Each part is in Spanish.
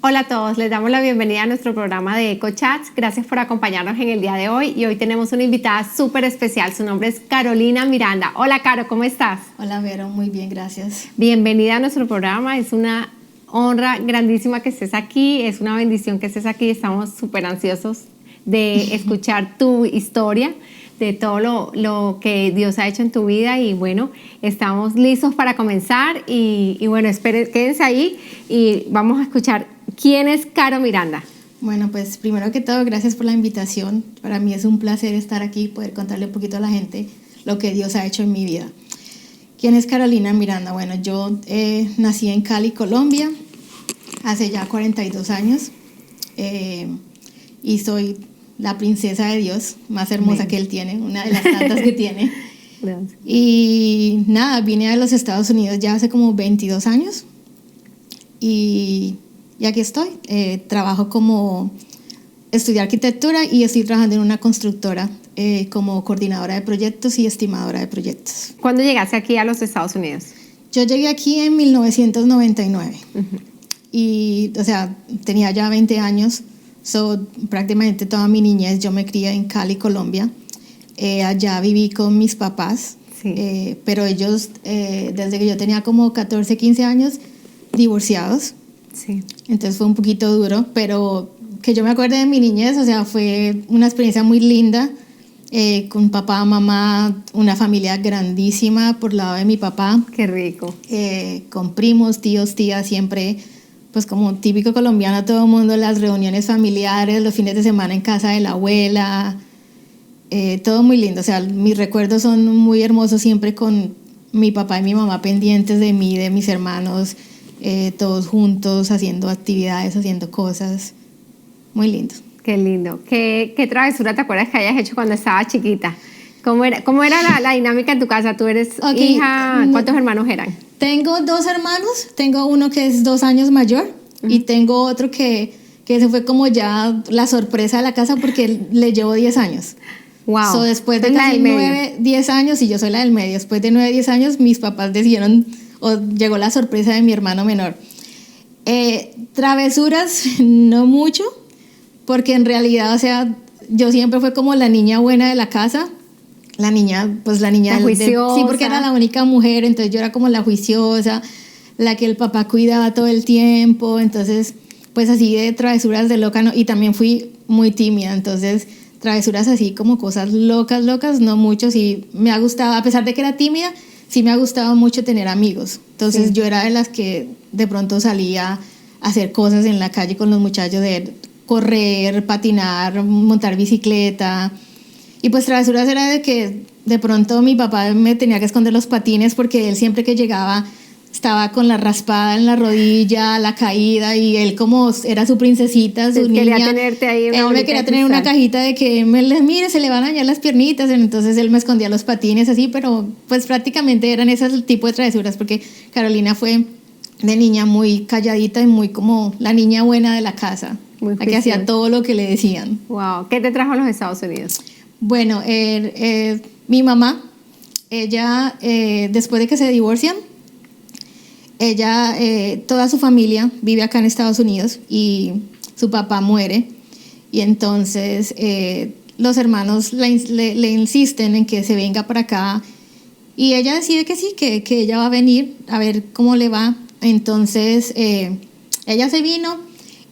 Hola a todos, les damos la bienvenida a nuestro programa de EcoChats. Gracias por acompañarnos en el día de hoy y hoy tenemos una invitada súper especial. Su nombre es Carolina Miranda. Hola Caro, ¿cómo estás? Hola Vero, muy bien, gracias. Bienvenida a nuestro programa. Es una honra grandísima que estés aquí, es una bendición que estés aquí. Estamos súper ansiosos de escuchar tu historia, de todo lo que Dios ha hecho en tu vida y bueno, estamos listos para comenzar y bueno, quédense ahí y vamos a escuchar quién es Caro Miranda. Bueno, pues primero que todo, gracias por la invitación. Para mí es un placer estar aquí y poder contarle un poquito a la gente lo que Dios ha hecho en mi vida. ¿Quién es Carolina Miranda? Bueno, yo nací en Cali, Colombia, hace ya 42 años y soy la princesa de Dios, más hermosa que Él tiene, una de las tantas que tiene. Gracias. Y nada, vine a los Estados Unidos ya hace como 22 años y aquí estoy. Estudié arquitectura y estoy trabajando en una constructora como coordinadora de proyectos y estimadora de proyectos. ¿Cuándo llegaste aquí a los Estados Unidos? Yo llegué aquí en 1999 y, o sea, tenía ya 20 años. Prácticamente toda mi niñez yo me crié en Cali, Colombia. Allá viví con mis papás, sí. Pero ellos, desde que yo tenía como 14, 15 años, divorciados. Sí. Entonces fue un poquito duro, pero que yo me acuerde de mi niñez, o sea, fue una experiencia muy linda, con papá, mamá, una familia grandísima por el lado de mi papá. Qué rico. Con primos, tíos, tías, siempre... Pues como típico colombiano, todo el mundo, las reuniones familiares, los fines de semana en casa de la abuela, todo muy lindo. O sea, mis recuerdos son muy hermosos siempre con mi papá y mi mamá pendientes de mí, de mis hermanos, todos juntos, haciendo actividades, haciendo cosas. Muy lindo. Qué lindo. ¿Qué travesura te acuerdas que hayas hecho cuando estabas chiquita? ¿Cómo era la dinámica en tu casa? ¿Tú eres hija? ¿Cuántos hermanos eran? Tengo 2 hermanos, tengo uno que es 2 años mayor y tengo otro que se fue como ya la sorpresa de la casa porque le llevo 10 años. Wow. Después de casi 9, 10 años, y yo soy la del medio, después de 9, 10 años mis papás decidieron, llegó la sorpresa de mi hermano menor. Travesuras, no mucho, porque en realidad, o sea, yo siempre fui como la niña buena de la casa. La niña juiciosa. Sí, porque era la única mujer, entonces yo era como la juiciosa, la que el papá cuidaba todo el tiempo, entonces pues así de travesuras de loca, no, y también fui muy tímida, entonces travesuras así como cosas locas, no mucho, sí me ha gustado, a pesar de que era tímida, sí me ha gustado mucho tener amigos, entonces sí. Yo era de las que de pronto salía a hacer cosas en la calle con los muchachos, de correr, patinar, montar bicicleta. Y pues travesuras era de que de pronto mi papá me tenía que esconder los patines porque él siempre que llegaba estaba con la raspada en la rodilla, la caída, y él como era su princesita, su niña. Quería tenerte ahí. Él me quería tener una cajita de que mire, se le van a dañar las piernitas, entonces él me escondía los patines así, pero pues prácticamente eran ese tipo de travesuras porque Carolina fue de niña muy calladita y muy como la niña buena de la casa, la que hacía todo lo que le decían. Wow. ¿Qué te trajo a los Estados Unidos? Bueno, mi mamá, ella, después de que se divorcian, ella, toda su familia vive acá en Estados Unidos y su papá muere. Y entonces los hermanos le insisten en que se venga para acá. Y ella decide que sí, que ella va a venir a ver cómo le va. Entonces ella se vino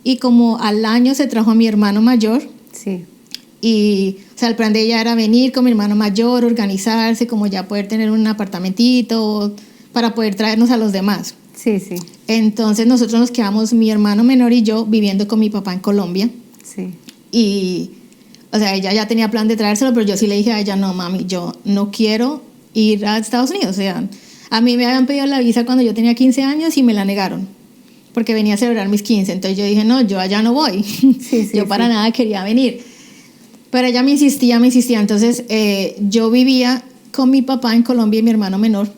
y como al año se trajo a mi hermano mayor. Sí. Y, o sea, el plan de ella era venir con mi hermano mayor, organizarse, como ya poder tener un apartamentito para poder traernos a los demás. Sí, sí. Entonces nosotros nos quedamos, mi hermano menor y yo, viviendo con mi papá en Colombia. Sí. Y, o sea, ella ya tenía plan de traérselo, pero yo sí le dije a ella, no, mami, yo no quiero ir a Estados Unidos. O sea, a mí me habían pedido la visa cuando yo tenía 15 años y me la negaron, porque venía a celebrar mis 15. Entonces yo dije, no, yo allá no voy. Sí, yo para nada quería venir. Pero ella me insistía. Entonces yo vivía con mi papá en Colombia y mi hermano menor.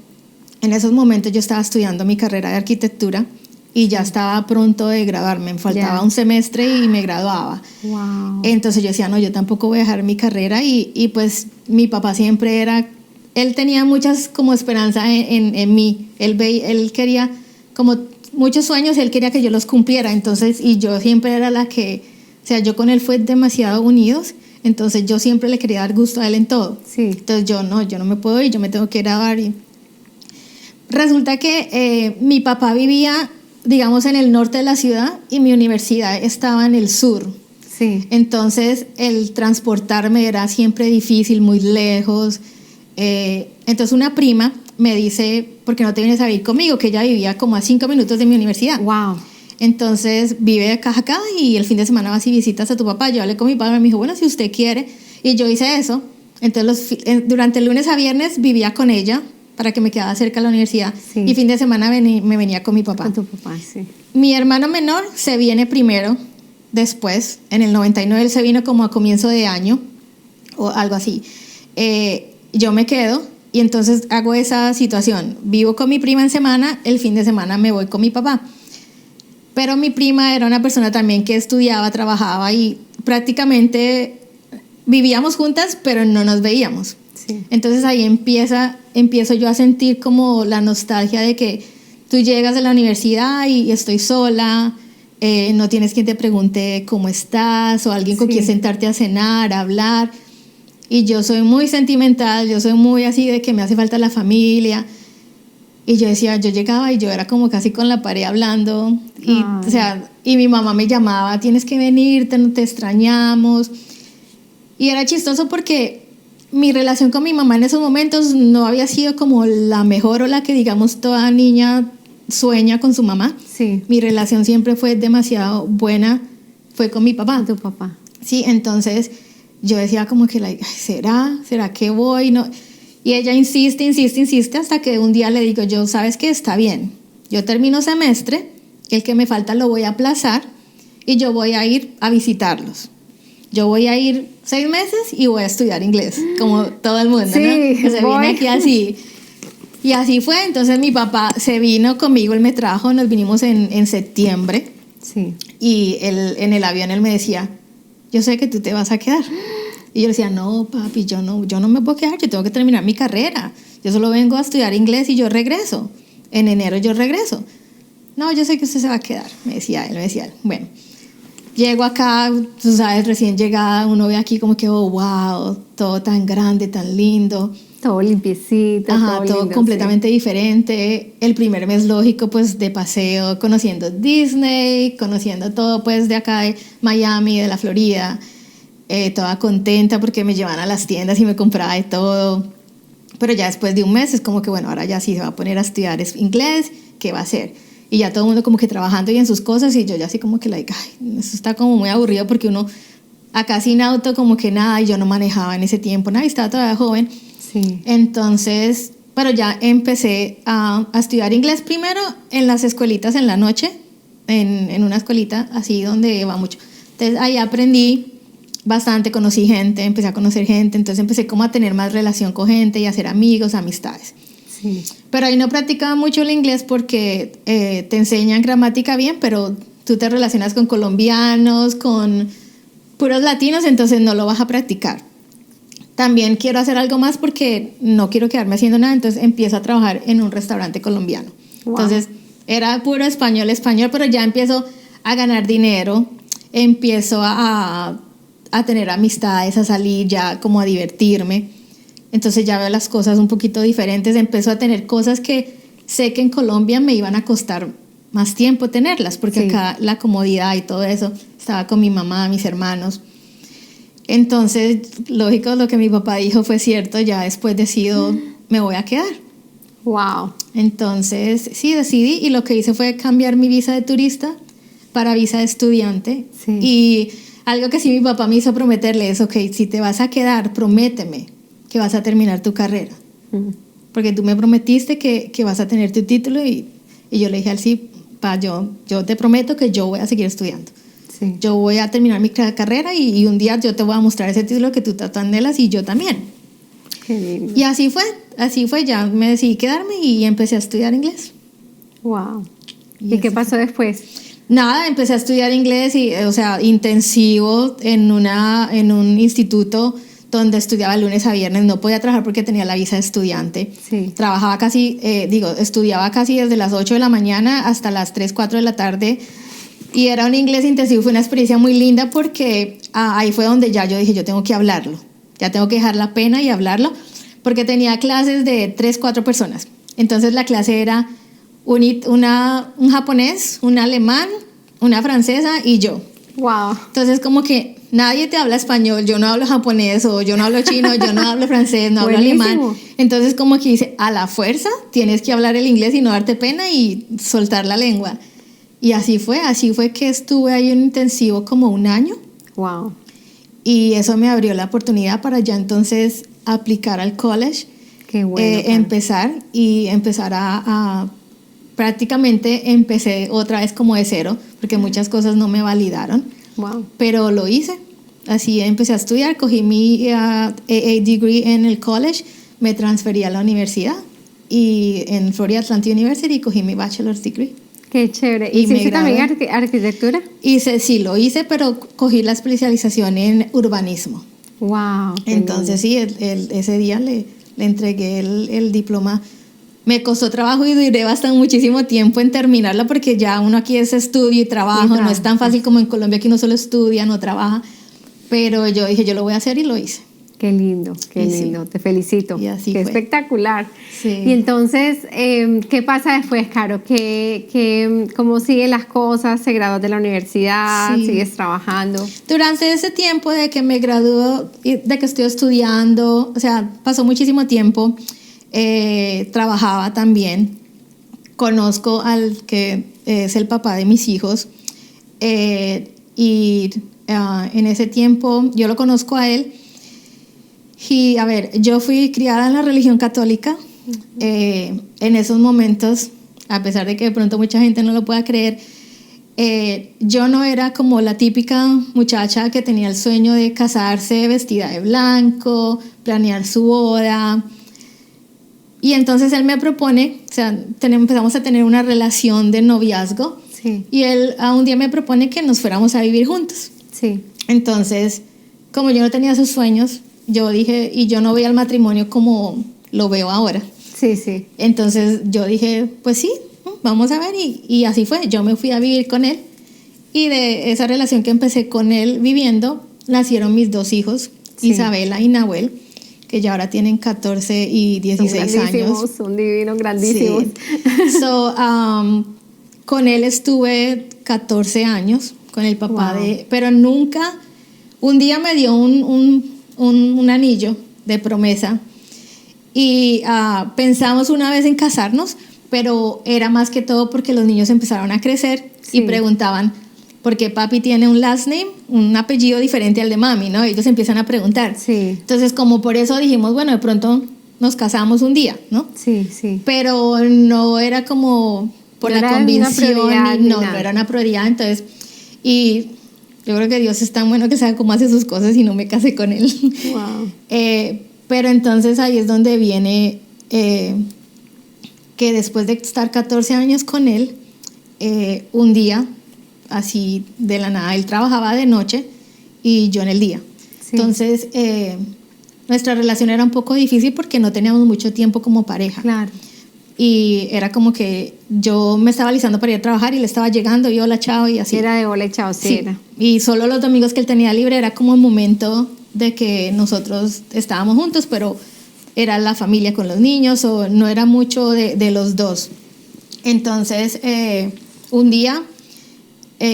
En esos momentos yo estaba estudiando mi carrera de arquitectura y ya estaba pronto de graduarme. Me faltaba un semestre y me graduaba. Wow. Entonces yo decía, no, yo tampoco voy a dejar mi carrera. Y pues mi papá siempre él tenía muchas como esperanza en mí. Él quería como muchos sueños él quería que yo los cumpliera, entonces, y yo siempre era la que, o sea, yo con él fue demasiado unidos, entonces yo siempre le quería dar gusto a él en todo. Sí. Entonces yo no me puedo ir, yo me tengo que grabar. Y resulta que mi papá vivía, digamos, en el norte de la ciudad y mi universidad estaba en el sur. Sí. Entonces el transportarme era siempre difícil, muy lejos. Entonces una prima me dice, ¿por qué no te vienes a vivir conmigo? Que ella vivía como a 5 minutos de mi universidad. Wow. Entonces vive acá y el fin de semana vas y visitas a tu papá. Yo hablé con mi padre, me dijo, bueno, si usted quiere. Y yo hice eso. Entonces durante el lunes a viernes vivía con ella para que me quedara cerca de la universidad. Sí. Y fin de semana me venía con mi papá. Con tu papá, sí. Mi hermano menor se viene primero, después, en el 99 él se vino como a comienzo de año o algo así. Yo me quedo y entonces hago esa situación. Vivo con mi prima en semana, el fin de semana me voy con mi papá. Pero mi prima era una persona también que estudiaba, trabajaba y prácticamente vivíamos juntas, pero no nos veíamos. Sí. Entonces ahí empiezo yo a sentir como la nostalgia de que tú llegas de la universidad y estoy sola, no tienes quien te pregunte cómo estás o alguien con Sí. quien sentarte a cenar, a hablar. Y yo soy muy sentimental, yo soy muy así de que me hace falta la familia. Y yo decía, yo llegaba y yo era como casi con la pared hablando. Y, o sea, y mi mamá me llamaba, tienes que venir, te extrañamos. Y era chistoso porque mi relación con mi mamá en esos momentos no había sido como la mejor o la que, digamos, toda niña sueña con su mamá. Sí. Mi relación siempre fue demasiado buena, fue con mi papá. Con tu papá. Sí, entonces yo decía como que, like, ¿será que voy? No. Y ella insiste hasta que un día le digo yo, ¿sabes qué? Está bien, yo termino semestre, el que me falta lo voy a aplazar y yo voy a ir a visitarlos. Yo voy a ir 6 meses y voy a estudiar inglés, como todo el mundo, Sí, ¿no? Que se viene aquí así. Y así fue, entonces mi papá se vino conmigo, él me trajo, nos vinimos en septiembre. Sí. Y en el avión él me decía, yo sé que tú te vas a quedar. Y yo le decía, no, papi, yo no me puedo quedar, yo tengo que terminar mi carrera. Yo solo vengo a estudiar inglés y yo regreso. En enero yo regreso. No, yo sé que usted se va a quedar, me decía él. Bueno, llego acá, tú sabes, recién llegada, uno ve aquí como que, oh, wow, todo tan grande, tan lindo. Todo limpiecito. Ajá, todo lindo, completamente diferente. El primer mes, lógico, pues de paseo, conociendo Disney, conociendo todo, pues de acá de Miami, de la Florida. Toda contenta porque me llevaban a las tiendas y me compraba de todo. Pero ya después de un mes es como que, bueno, ahora ya sí se va a poner a estudiar inglés, ¿qué va a hacer? Y ya todo el mundo como que trabajando y en sus cosas y yo ya así como que, like, ay, eso está como muy aburrido porque uno acá sin auto como que nada y yo no manejaba en ese tiempo, nada, y estaba todavía joven. Sí. Entonces, pero ya empecé a estudiar inglés primero en las escuelitas en la noche, en una escuelita así donde va mucho. Entonces ahí aprendí bastante, conocí gente, empecé a conocer gente, entonces empecé como a tener más relación con gente y a hacer amigos, amistades. Sí. Pero ahí no practicaba mucho el inglés porque te enseñan gramática bien, pero tú te relacionas con colombianos, con puros latinos, entonces no lo vas a practicar. También quiero hacer algo más porque no quiero quedarme haciendo nada, entonces empiezo a trabajar en un restaurante colombiano. Wow. Entonces era puro español, pero ya empiezo a ganar dinero, empiezo a tener amistades, a salir ya como a divertirme. Entonces ya veo las cosas un poquito diferentes, empiezo a tener cosas que sé que en Colombia me iban a costar más tiempo tenerlas, porque Sí. acá la comodidad y todo eso, estaba con mi mamá, mis hermanos. Entonces, lógico, lo que mi papá dijo fue cierto, ya después decido, me voy a quedar. Wow. Entonces, sí, decidí y lo que hice fue cambiar mi visa de turista para visa de estudiante. Sí. Y algo que sí mi papá me hizo prometerle es, ok, si te vas a quedar, prométeme que vas a terminar tu carrera. Porque tú me prometiste que vas a tener tu título y yo le dije al sí, yo te prometo que yo voy a seguir estudiando. Sí. Yo voy a terminar mi carrera y un día yo te voy a mostrar ese título que tú tanto anhelas y yo también. Qué lindo. Y así fue, ya me decidí quedarme y empecé a estudiar inglés. Wow. Y ¿Y qué así pasó después? Nada, empecé a estudiar inglés y, o sea, intensivo en un instituto donde estudiaba lunes a viernes. No podía trabajar porque tenía la visa de estudiante. Sí. Trabajaba estudiaba casi desde las 8 de la mañana hasta las 3, 4 de la tarde. Y era un inglés intensivo, fue una experiencia muy linda porque ahí fue donde ya yo dije, yo tengo que hablarlo. Ya tengo que dejar la pena y hablarlo, porque tenía clases de 3, 4 personas. Entonces la clase era un japonés, un alemán, una francesa y yo. Wow. Entonces como que nadie te habla español, yo no hablo japonés o yo no hablo chino, yo no hablo francés, no hablo alemán. Entonces como que dice, a la fuerza tienes que hablar el inglés y no darte pena y soltar la lengua. Y así fue que estuve ahí en intensivo como 1 año. Wow. Y eso me abrió la oportunidad para ya entonces aplicar al college. Qué bueno. Empezar a prácticamente empecé otra vez como de cero, porque muchas cosas no me validaron. Wow. Pero lo hice. Así empecé a estudiar, cogí mi AA degree en el college, me transferí a la universidad y en Florida Atlantic University cogí mi bachelor's degree. Qué chévere. ¿Y hiciste también arquitectura? Sí, lo hice, pero cogí la especialización en urbanismo. Wow. Entonces sí, ese día le entregué el diploma. Me costó trabajo y duré muchísimo tiempo en terminarla porque ya uno aquí es estudio y trabajo, no es tan fácil como en Colombia que uno solo estudia, no trabaja. Pero yo dije, yo lo voy a hacer y lo hice. Qué lindo, qué lindo. Sí. Te felicito. Y así qué fue. Espectacular. Sí. Y entonces, ¿qué pasa después, Caro? ¿Cómo siguen las cosas? ¿Se graduó de la universidad? Sí. ¿Sigues trabajando? Durante ese tiempo de que me graduó, de que estoy estudiando, o sea, pasó muchísimo tiempo. Trabajaba también. Conozco al que es el papá de mis hijos. Y en ese tiempo yo lo conozco a él. Y a ver, yo fui criada en la religión católica. En esos momentos, a pesar de que de pronto mucha gente no lo pueda creer, yo no era como la típica muchacha que tenía el sueño de casarse vestida de blanco, planear su boda. Y entonces él me propone, o sea, empezamos a tener una relación de noviazgo. Sí. Y él un día me propone que nos fuéramos a vivir juntos. Sí. Entonces, como yo no tenía esos sueños, yo dije, y yo no veía el matrimonio como lo veo ahora. Sí, sí. Entonces yo dije, pues sí, vamos a ver. Y así fue, yo me fui a vivir con él. Y de esa relación que empecé con él viviendo, nacieron mis 2 hijos, sí. Isabela y Nahuel, que ya ahora tienen 14 y 16 años. Son divinos, grandísimos. Sí. Con él estuve 14 años, con el papá pero nunca, un día me dio un anillo de promesa y pensamos una vez en casarnos, pero era más que todo porque los niños empezaron a crecer. Sí. Y preguntaban, ¿por qué papi tiene un last name, un apellido diferente al de mami? ¿No? Ellos empiezan a preguntar. Sí. Entonces, como por eso dijimos, bueno, de pronto nos casamos un día, ¿no? Sí, sí. Pero no era como por la convicción, no era una prioridad. Entonces, y yo creo que Dios es tan bueno que sabe cómo hace sus cosas y no me casé con él. Wow. Pero entonces ahí es donde viene que después de estar 14 años con él, un día, así de la nada, él trabajaba de noche y yo en el día. Sí. Entonces, nuestra relación era un poco difícil porque no teníamos mucho tiempo como pareja. Claro. Y era como que yo me estaba alisando para ir a trabajar y él estaba llegando y hola, chao, y así. Era de hola, chao, sí. Era. Y solo los domingos que él tenía libre era como el momento de que nosotros estábamos juntos, pero era la familia con los niños o no era mucho de los dos. Entonces, un día,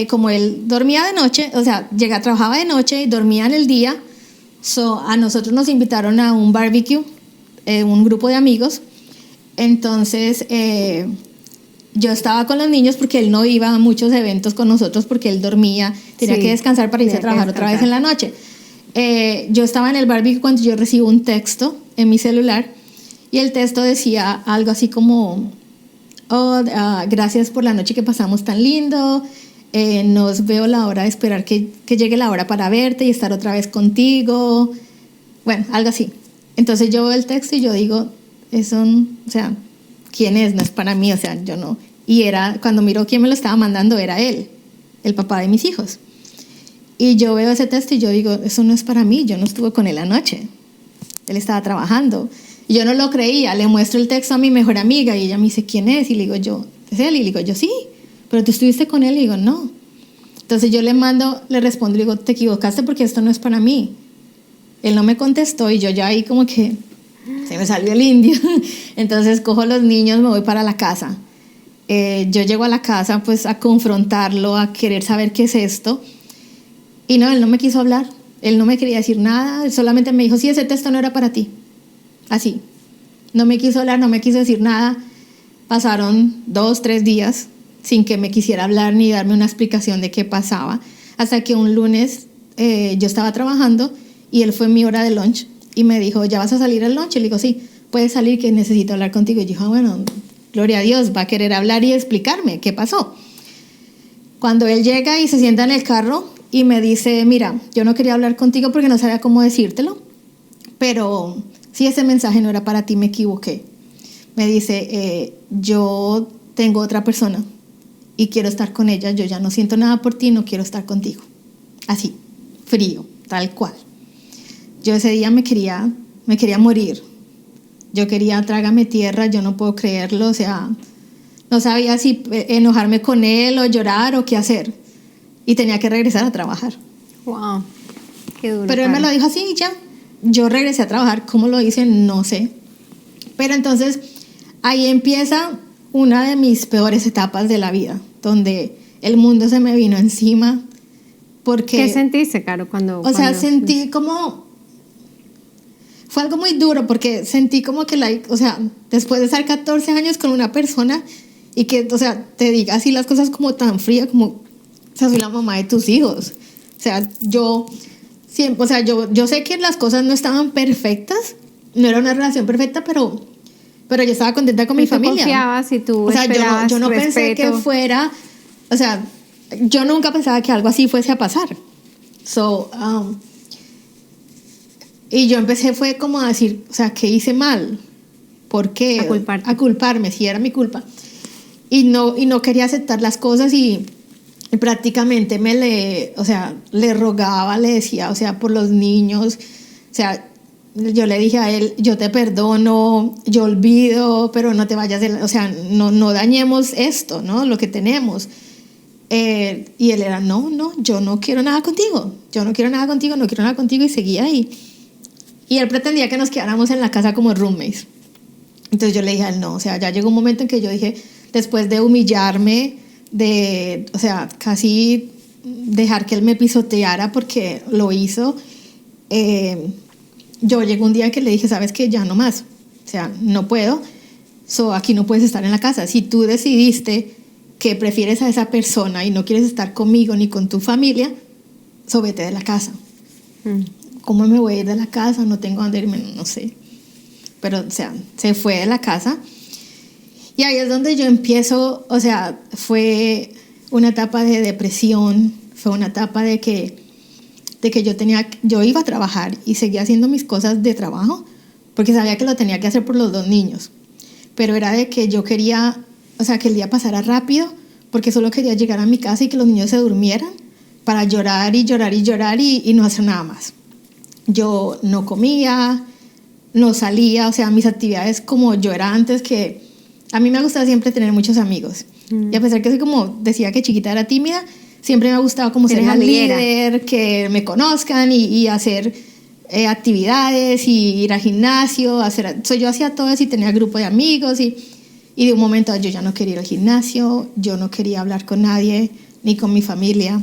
como él dormía de noche, o sea, trabajaba de noche y dormía en el día, a nosotros nos invitaron a un barbecue, un grupo de amigos. Entonces, yo estaba con los niños porque él no iba a muchos eventos con nosotros porque él dormía, tenía que descansar para irse a trabajar otra vez en la noche. Yo estaba en el barbecue cuando yo recibo un texto en mi celular y el texto decía algo así como, gracias por la noche que pasamos tan lindo, nos veo la hora de esperar que llegue la hora para verte y estar otra vez contigo, bueno, algo así. Entonces yo veo el texto y yo digo, o sea, ¿quién es? No es para mí, o sea, yo no. Y cuando miro quién me lo estaba mandando, era él, el papá de mis hijos. Y yo veo ese texto y yo digo, eso no es para mí, yo no estuve con él anoche. Él estaba trabajando. Y yo no lo creía, le muestro el texto a mi mejor amiga y ella me dice, ¿quién es? Y le digo yo, ¿es él? Y le digo yo, sí, pero tú estuviste con él. Y digo, no. Entonces yo le respondo y le digo, te equivocaste porque esto no es para mí. Él no me contestó y yo ya ahí como que se me salió el indio. Entonces cojo a los niños, me voy para la casa. Yo llego a la casa pues a confrontarlo, a querer saber qué es esto. Y no, él no me quiso hablar. Él no me quería decir nada. Él solamente me dijo, sí, ese texto no era para ti. Así. No me quiso hablar, no me quiso decir nada. Pasaron 2, 3 días sin que me quisiera hablar ni darme una explicación de qué pasaba. Hasta que un lunes yo estaba trabajando y él fue en mi hora de lunch y me dijo, ¿ya vas a salir al lunch? Y le digo, sí, puedes salir que necesito hablar contigo. Y yo dije, bueno, gloria a Dios, va a querer hablar y explicarme qué pasó. Cuando él llega y se sienta en el carro y me dice, mira, yo no quería hablar contigo porque no sabía cómo decírtelo, pero si ese mensaje no era para ti, me equivoqué. Me dice, yo tengo otra persona y quiero estar con ella, yo ya no siento nada por ti, no quiero estar contigo. Así, frío, tal cual. Yo ese día me quería morir. Yo quería trágame tierra, yo no puedo creerlo, o sea, no sabía si enojarme con él o llorar o qué hacer. Y tenía que regresar a trabajar. Wow, qué duro. Pero él me lo dijo así y ya. Yo regresé a trabajar, ¿cómo lo hice? No sé. Pero entonces ahí empieza una de mis peores etapas de la vida, donde el mundo se me vino encima. Porque, ¿qué sentiste, Caro, cuando? O sea, sentí como... Fue algo muy duro porque sentí como que, o sea, después de estar 14 años con una persona y que, o sea, te diga así las cosas como tan frías, como, o sea, soy la mamá de tus hijos. O sea, yo siempre, o sea, yo sé que las cosas no estaban perfectas, no era una relación perfecta, pero yo estaba contenta con mi familia. Tú confiabas y tú o sea, esperabas yo no pensé que fuera, o sea, yo nunca pensaba que algo así fuese a pasar. Y yo empecé fue como a decir, o sea, ¿qué hice mal? ¿Por qué? A culparme, si era mi culpa. Y no quería aceptar las cosas y prácticamente le rogaba, le decía, o sea, por los niños, o sea, yo le dije a él, yo te perdono, yo olvido, pero no te vayas, o sea, no dañemos esto, ¿no? Lo que tenemos. Y él era, no, yo no quiero nada contigo, no quiero nada contigo, y seguía ahí. Y él pretendía que nos quedáramos en la casa como roommates. Entonces yo le dije a él, no, o sea, ya llegó un momento en que yo dije, después de humillarme, o sea, casi dejar que él me pisoteara porque lo hizo, yo llegó un día que le dije, ¿sabes qué? Ya no más, o sea, no puedo, aquí no puedes estar en la casa. Si tú decidiste que prefieres a esa persona y no quieres estar conmigo ni con tu familia, vete de la casa. ¿Cómo me voy a ir de la casa? No tengo dónde irme, no sé. Pero, o sea, se fue de la casa. Y ahí es donde yo empiezo, o sea, fue una etapa de depresión, fue una etapa de que yo iba a trabajar y seguía haciendo mis cosas de trabajo, porque sabía que lo tenía que hacer por los 2 niños. Pero era de que yo quería, o sea, que el día pasara rápido, porque solo quería llegar a mi casa y que los niños se durmieran para llorar y llorar y llorar y no hacer nada más. Yo no comía, no salía, o sea, mis actividades como yo era antes, que a mí me gustaba siempre tener muchos amigos. Y a pesar que soy como, decía que chiquita era tímida, siempre me ha gustado como ser la líder, que me conozcan y hacer actividades y ir al gimnasio. Yo hacía todo eso y tenía grupo de amigos y de un momento yo ya no quería ir al gimnasio, yo no quería hablar con nadie, ni con mi familia.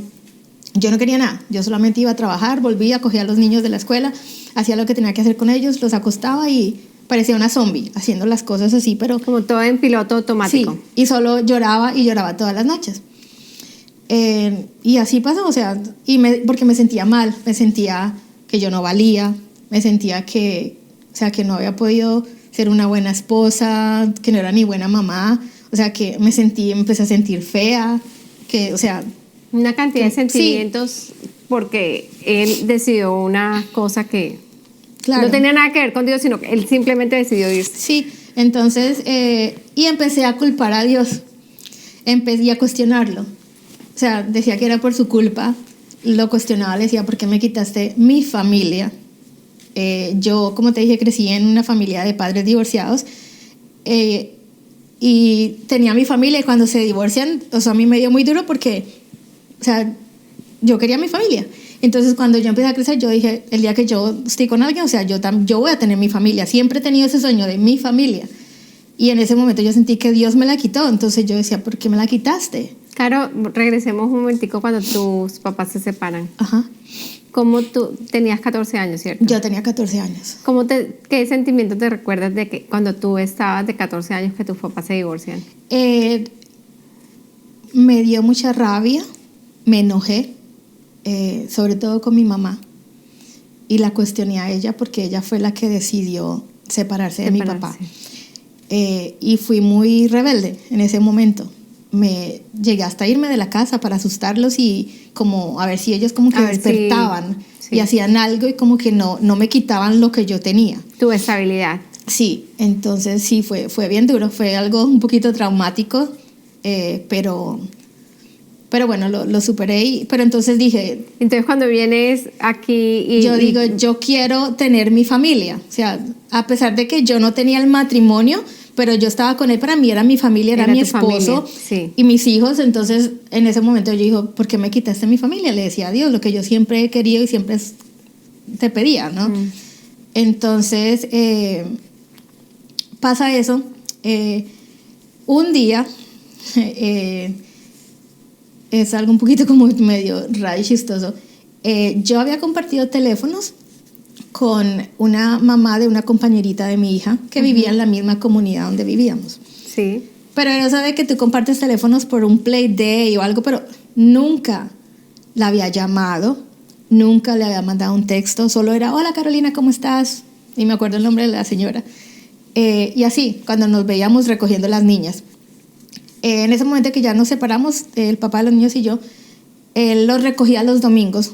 Yo no quería nada, yo solamente iba a trabajar, volvía, cogía a los niños de la escuela, hacía lo que tenía que hacer con ellos, los acostaba y parecía una zombie, haciendo las cosas así, pero... Como todo en piloto automático. Sí, y solo lloraba y lloraba todas las noches. Y así pasó, o sea, porque me sentía mal, me sentía que yo no valía, me sentía que no había podido ser una buena esposa, que no era ni buena mamá, o sea, que me empecé a sentir fea, que, o sea... Una cantidad de sentimientos, porque él decidió una cosa que no tenía nada que ver con Dios, sino que él simplemente decidió irse. Sí, entonces, y empecé a culpar a Dios, empecé a cuestionarlo. O sea, decía que era por su culpa lo cuestionaba, le decía, ¿por qué me quitaste mi familia? Yo, como te dije, crecí en una familia de padres divorciados y tenía mi familia, y cuando se divorcian, o sea, a mí me dio muy duro porque, o sea, yo quería mi familia. Entonces, cuando yo empecé a crecer, yo dije, el día que yo estoy con alguien, o sea, yo voy a tener mi familia. Siempre he tenido ese sueño de mi familia. Y en ese momento yo sentí que Dios me la quitó. Entonces yo decía, ¿por qué me la quitaste? Claro, regresemos un momentico cuando tus papás se separan. Ajá. ¿Cómo tú tenías 14 años, cierto? Yo tenía 14 años. ¿Qué sentimiento te recuerdas de que cuando tú estabas de 14 años que tus papás se divorcian? Me dio mucha rabia, me enojé, sobre todo con mi mamá. Y la cuestioné a ella porque ella fue la que decidió separarse de mi papá. Y fui muy rebelde en ese momento. Me llegué hasta irme de la casa para asustarlos y como a ver si ellos como que despertaban y hacían algo y como que no me quitaban lo que yo tenía. Tu estabilidad. Sí, entonces sí, fue bien duro, fue algo un poquito traumático, pero bueno, lo superé. Pero entonces dije... Entonces cuando vienes aquí y... Yo digo, yo quiero tener mi familia. O sea, a pesar de que yo no tenía el matrimonio, pero yo estaba con él, para mí era mi familia, era mi esposo y mis hijos. Entonces, en ese momento yo dije, ¿por qué me quitaste mi familia? Le decía a Dios lo que yo siempre he querido y siempre te pedía, ¿no? Entonces, pasa eso. Un día... es algo un poquito como medio raro y chistoso. Yo había compartido teléfonos con una mamá de una compañerita de mi hija que vivía en la misma comunidad donde vivíamos. Sí. Pero no sabe que tú compartes teléfonos por un play day o algo, pero nunca la había llamado, nunca le había mandado un texto, solo era, hola Carolina, ¿cómo estás? Y me acuerdo el nombre de la señora. Y así, cuando nos veíamos recogiendo las niñas. En ese momento que ya nos separamos, el papá de los niños y yo, él los recogía los domingos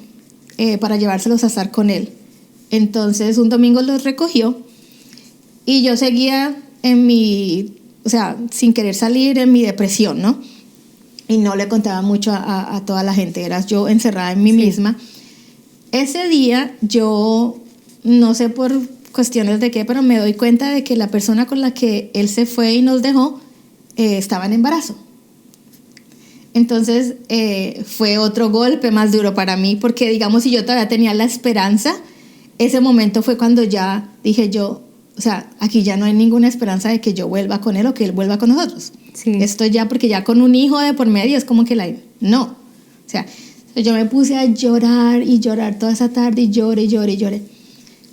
para llevárselos a estar con él. Entonces, un domingo los recogió y yo seguía o sea, sin querer salir en mi depresión, ¿no? Y no le contaba mucho a toda la gente, era yo encerrada en mí misma. Ese día yo, no sé por cuestiones de qué, pero me doy cuenta de que la persona con la que él se fue y nos dejó estaba en embarazo. Entonces fue otro golpe más duro para mí, porque digamos, si yo todavía tenía la esperanza, ese momento fue cuando ya dije yo, o sea, aquí ya no hay ninguna esperanza de que yo vuelva con él o que él vuelva con nosotros. Sí. Esto ya, porque ya con un hijo de por medio es como que no. O sea, yo me puse a llorar y llorar toda esa tarde y lloré.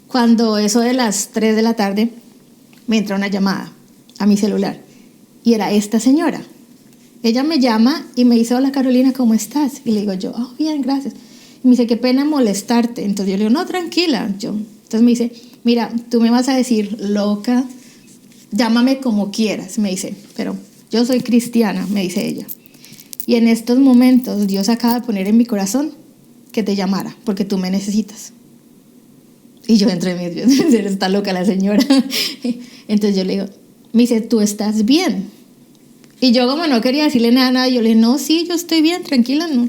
Cuando eso de las 3 de la tarde me entra una llamada a mi celular y era esta señora. Ella me llama y me dice, hola Carolina, ¿cómo estás? Y le digo yo, oh, bien, gracias. Y me dice, qué pena molestarte. Entonces yo le digo, no, tranquila. Entonces me dice, mira, tú me vas a decir loca, llámame como quieras, me dice, pero yo soy cristiana, me dice ella. Y en estos momentos Dios acaba de poner en mi corazón que te llamara, porque tú me necesitas. Y yo entre mí, está loca la señora. Entonces yo le digo, me dice, ¿tú estás bien? Y yo como no quería decirle nada, yo le dije, no, sí, yo estoy bien, tranquila. No.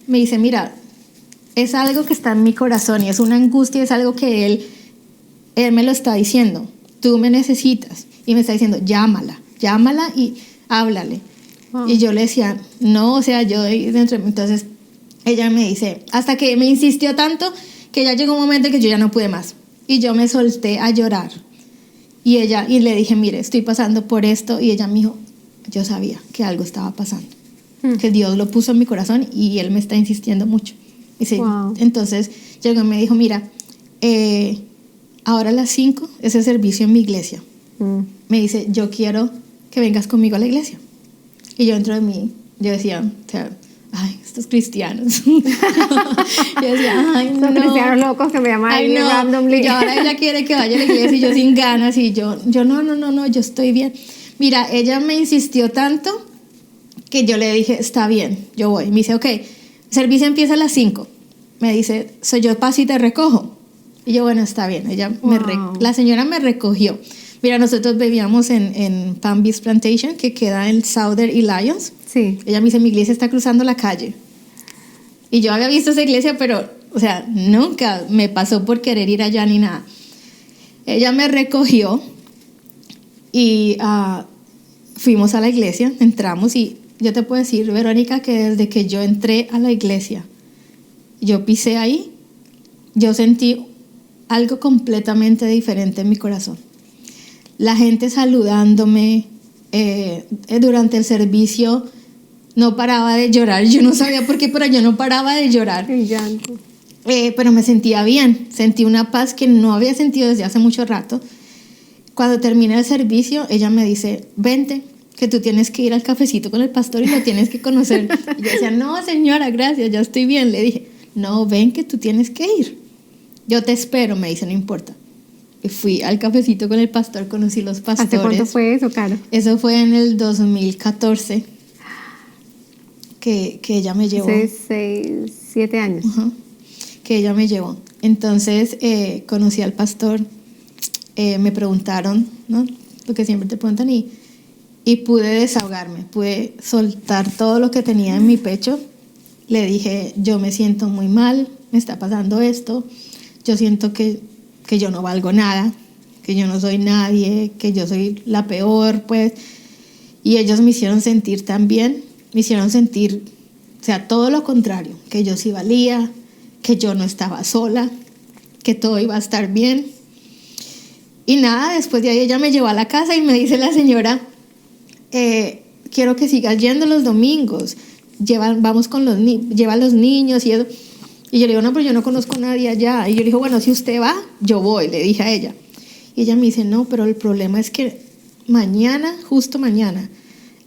Me dice, mira, es algo que está en mi corazón y es una angustia, es algo que él me lo está diciendo. Tú me necesitas. Y me está diciendo, llámala y háblale. Wow. Y yo le decía, no, o sea, yo dentro de mí. Entonces ella me dice, hasta que me insistió tanto que ya llegó un momento en que yo ya no pude más. Y yo me solté a llorar. Y le dije, mire, estoy pasando por esto. Y ella me dijo, yo sabía que algo estaba pasando, que Dios lo puso en mi corazón y Él me está insistiendo mucho. Y sí, wow. Entonces llegó y me dijo, mira, ahora a las 5 es el servicio en mi iglesia. Me dice, yo quiero que vengas conmigo a la iglesia. Y yo dentro de mí, yo decía, o sea, ay, estos cristianos. Yo decía, ay, no. Estos cristianos locos que me llaman ahí no. randomly. Y ahora ella quiere que vaya a la iglesia y yo sin ganas. Y yo no, yo estoy bien. Mira, ella me insistió tanto que yo le dije, está bien, yo voy. Me dice, ok, el servicio empieza a las 5. Me dice, soy yo paso y te recojo. Y yo, bueno, está bien. La señora me recogió. Mira, nosotros vivíamos en Palm Beach Plantation, que queda en Southern y Lyons. Sí. Ella me dice, mi iglesia está cruzando la calle. Y yo había visto esa iglesia, pero, o sea, nunca me pasó por querer ir allá ni nada. Ella me recogió y fuimos a la iglesia, entramos y yo te puedo decir, Verónica, que desde que yo entré a la iglesia, yo pisé ahí, yo sentí algo completamente diferente en mi corazón. La gente saludándome, durante el servicio no paraba de llorar. Yo no sabía por qué, pero yo no paraba de llorar. El llanto. Pero me sentía bien, sentí una paz que no había sentido desde hace mucho rato. Cuando terminé el servicio, ella me dice, vente, que tú tienes que ir al cafecito con el pastor y lo tienes que conocer. Y yo decía, no, señora, gracias, ya estoy bien. Le dije, no, ven que tú tienes que ir. Yo te espero, me dice, no importa. Y fui al cafecito con el pastor, conocí los pastores. ¿Hace cuánto fue eso, Caro? Eso fue en el 2014 que ella me llevó. Hace 6, 7 años. Uh-huh. Que ella me llevó. Entonces conocí al pastor, me preguntaron, ¿no? Lo que siempre te preguntan y pude desahogarme, pude soltar todo lo que tenía en mi pecho. Le dije, yo me siento muy mal, me está pasando esto, yo siento que yo no valgo nada, que yo no soy nadie, que yo soy la peor, pues. Y ellos me hicieron sentir tan bien, me hicieron sentir, o sea, todo lo contrario, que yo sí valía, que yo no estaba sola, que todo iba a estar bien. Y nada, después de ahí ella me llevó a la casa y me dice la señora, quiero que sigas yendo los domingos, vamos con lleva a los niños y eso. Y yo le digo, no, pero yo no conozco a nadie allá. Y yo le digo, bueno, si usted va, yo voy, le dije a ella. Y ella me dice, no, pero el problema es que mañana, justo mañana,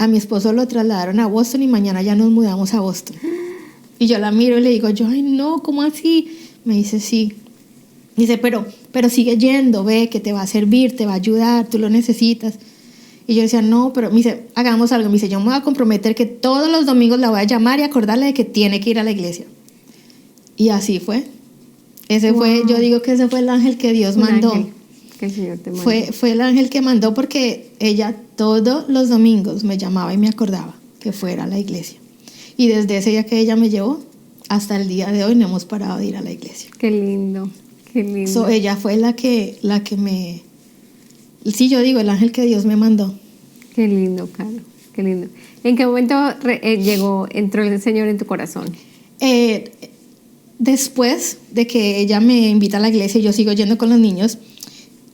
a mi esposo lo trasladaron a Boston y mañana ya nos mudamos a Boston. Y yo la miro y le digo, ay no, ¿cómo así? Me dice, sí. Dice, pero sigue yendo, ve que te va a servir, te va a ayudar, tú lo necesitas. Y yo decía, no, pero me dice, hagamos algo. Me dice, yo me voy a comprometer que todos los domingos la voy a llamar y acordarle de que tiene que ir a la iglesia. Y así fue. Yo digo que ese fue el ángel que Dios mandó. Ángel que el Señor te mandó. Fue el ángel que mandó porque ella todos los domingos me llamaba y me acordaba que fuera a la iglesia. Y desde ese día que ella me llevó hasta el día de hoy no hemos parado de ir a la iglesia. Qué lindo, qué lindo. Ella fue la que me... Sí, yo digo, el ángel que Dios me mandó. Qué lindo, Caro, qué lindo. ¿En qué momento entró el Señor en tu corazón? Después de que ella me invita a la iglesia y yo sigo yendo con los niños,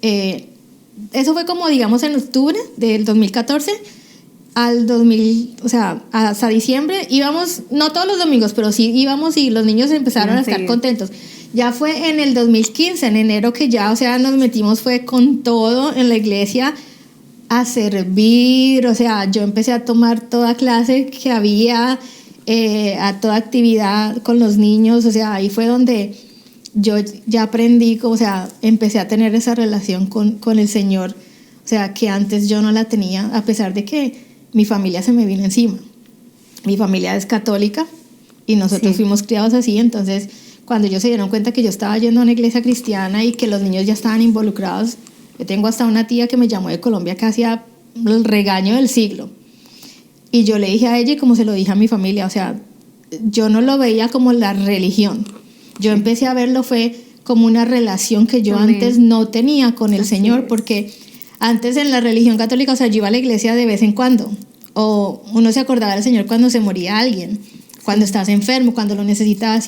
eso fue como, digamos, en octubre del 2014 al 2000, o sea, hasta diciembre íbamos, no todos los domingos, pero sí íbamos y los niños empezaron a estar contentos. Ya fue en el 2015, en enero, que ya, o sea, nos metimos, fue con todo en la iglesia a servir, o sea, yo empecé a tomar toda clase que había, a toda actividad con los niños, o sea, ahí fue donde yo ya aprendí, o sea, empecé a tener esa relación con el Señor, o sea, que antes yo no la tenía, a pesar de que mi familia se me vino encima. Mi familia es católica y nosotros fuimos criados así, entonces cuando ellos se dieron cuenta que yo estaba yendo a una iglesia cristiana y que los niños ya estaban involucrados, yo tengo hasta una tía que me llamó de Colombia casi a el regaño del siglo. Y yo le dije a ella, y como se lo dije a mi familia, o sea, yo no lo veía como la religión. Yo empecé a verlo fue como una relación que yo antes no tenía con el Señor, porque antes en la religión católica, o sea, yo iba a la iglesia de vez en cuando, o uno se acordaba del Señor cuando se moría alguien, cuando estás enfermo, cuando lo necesitabas,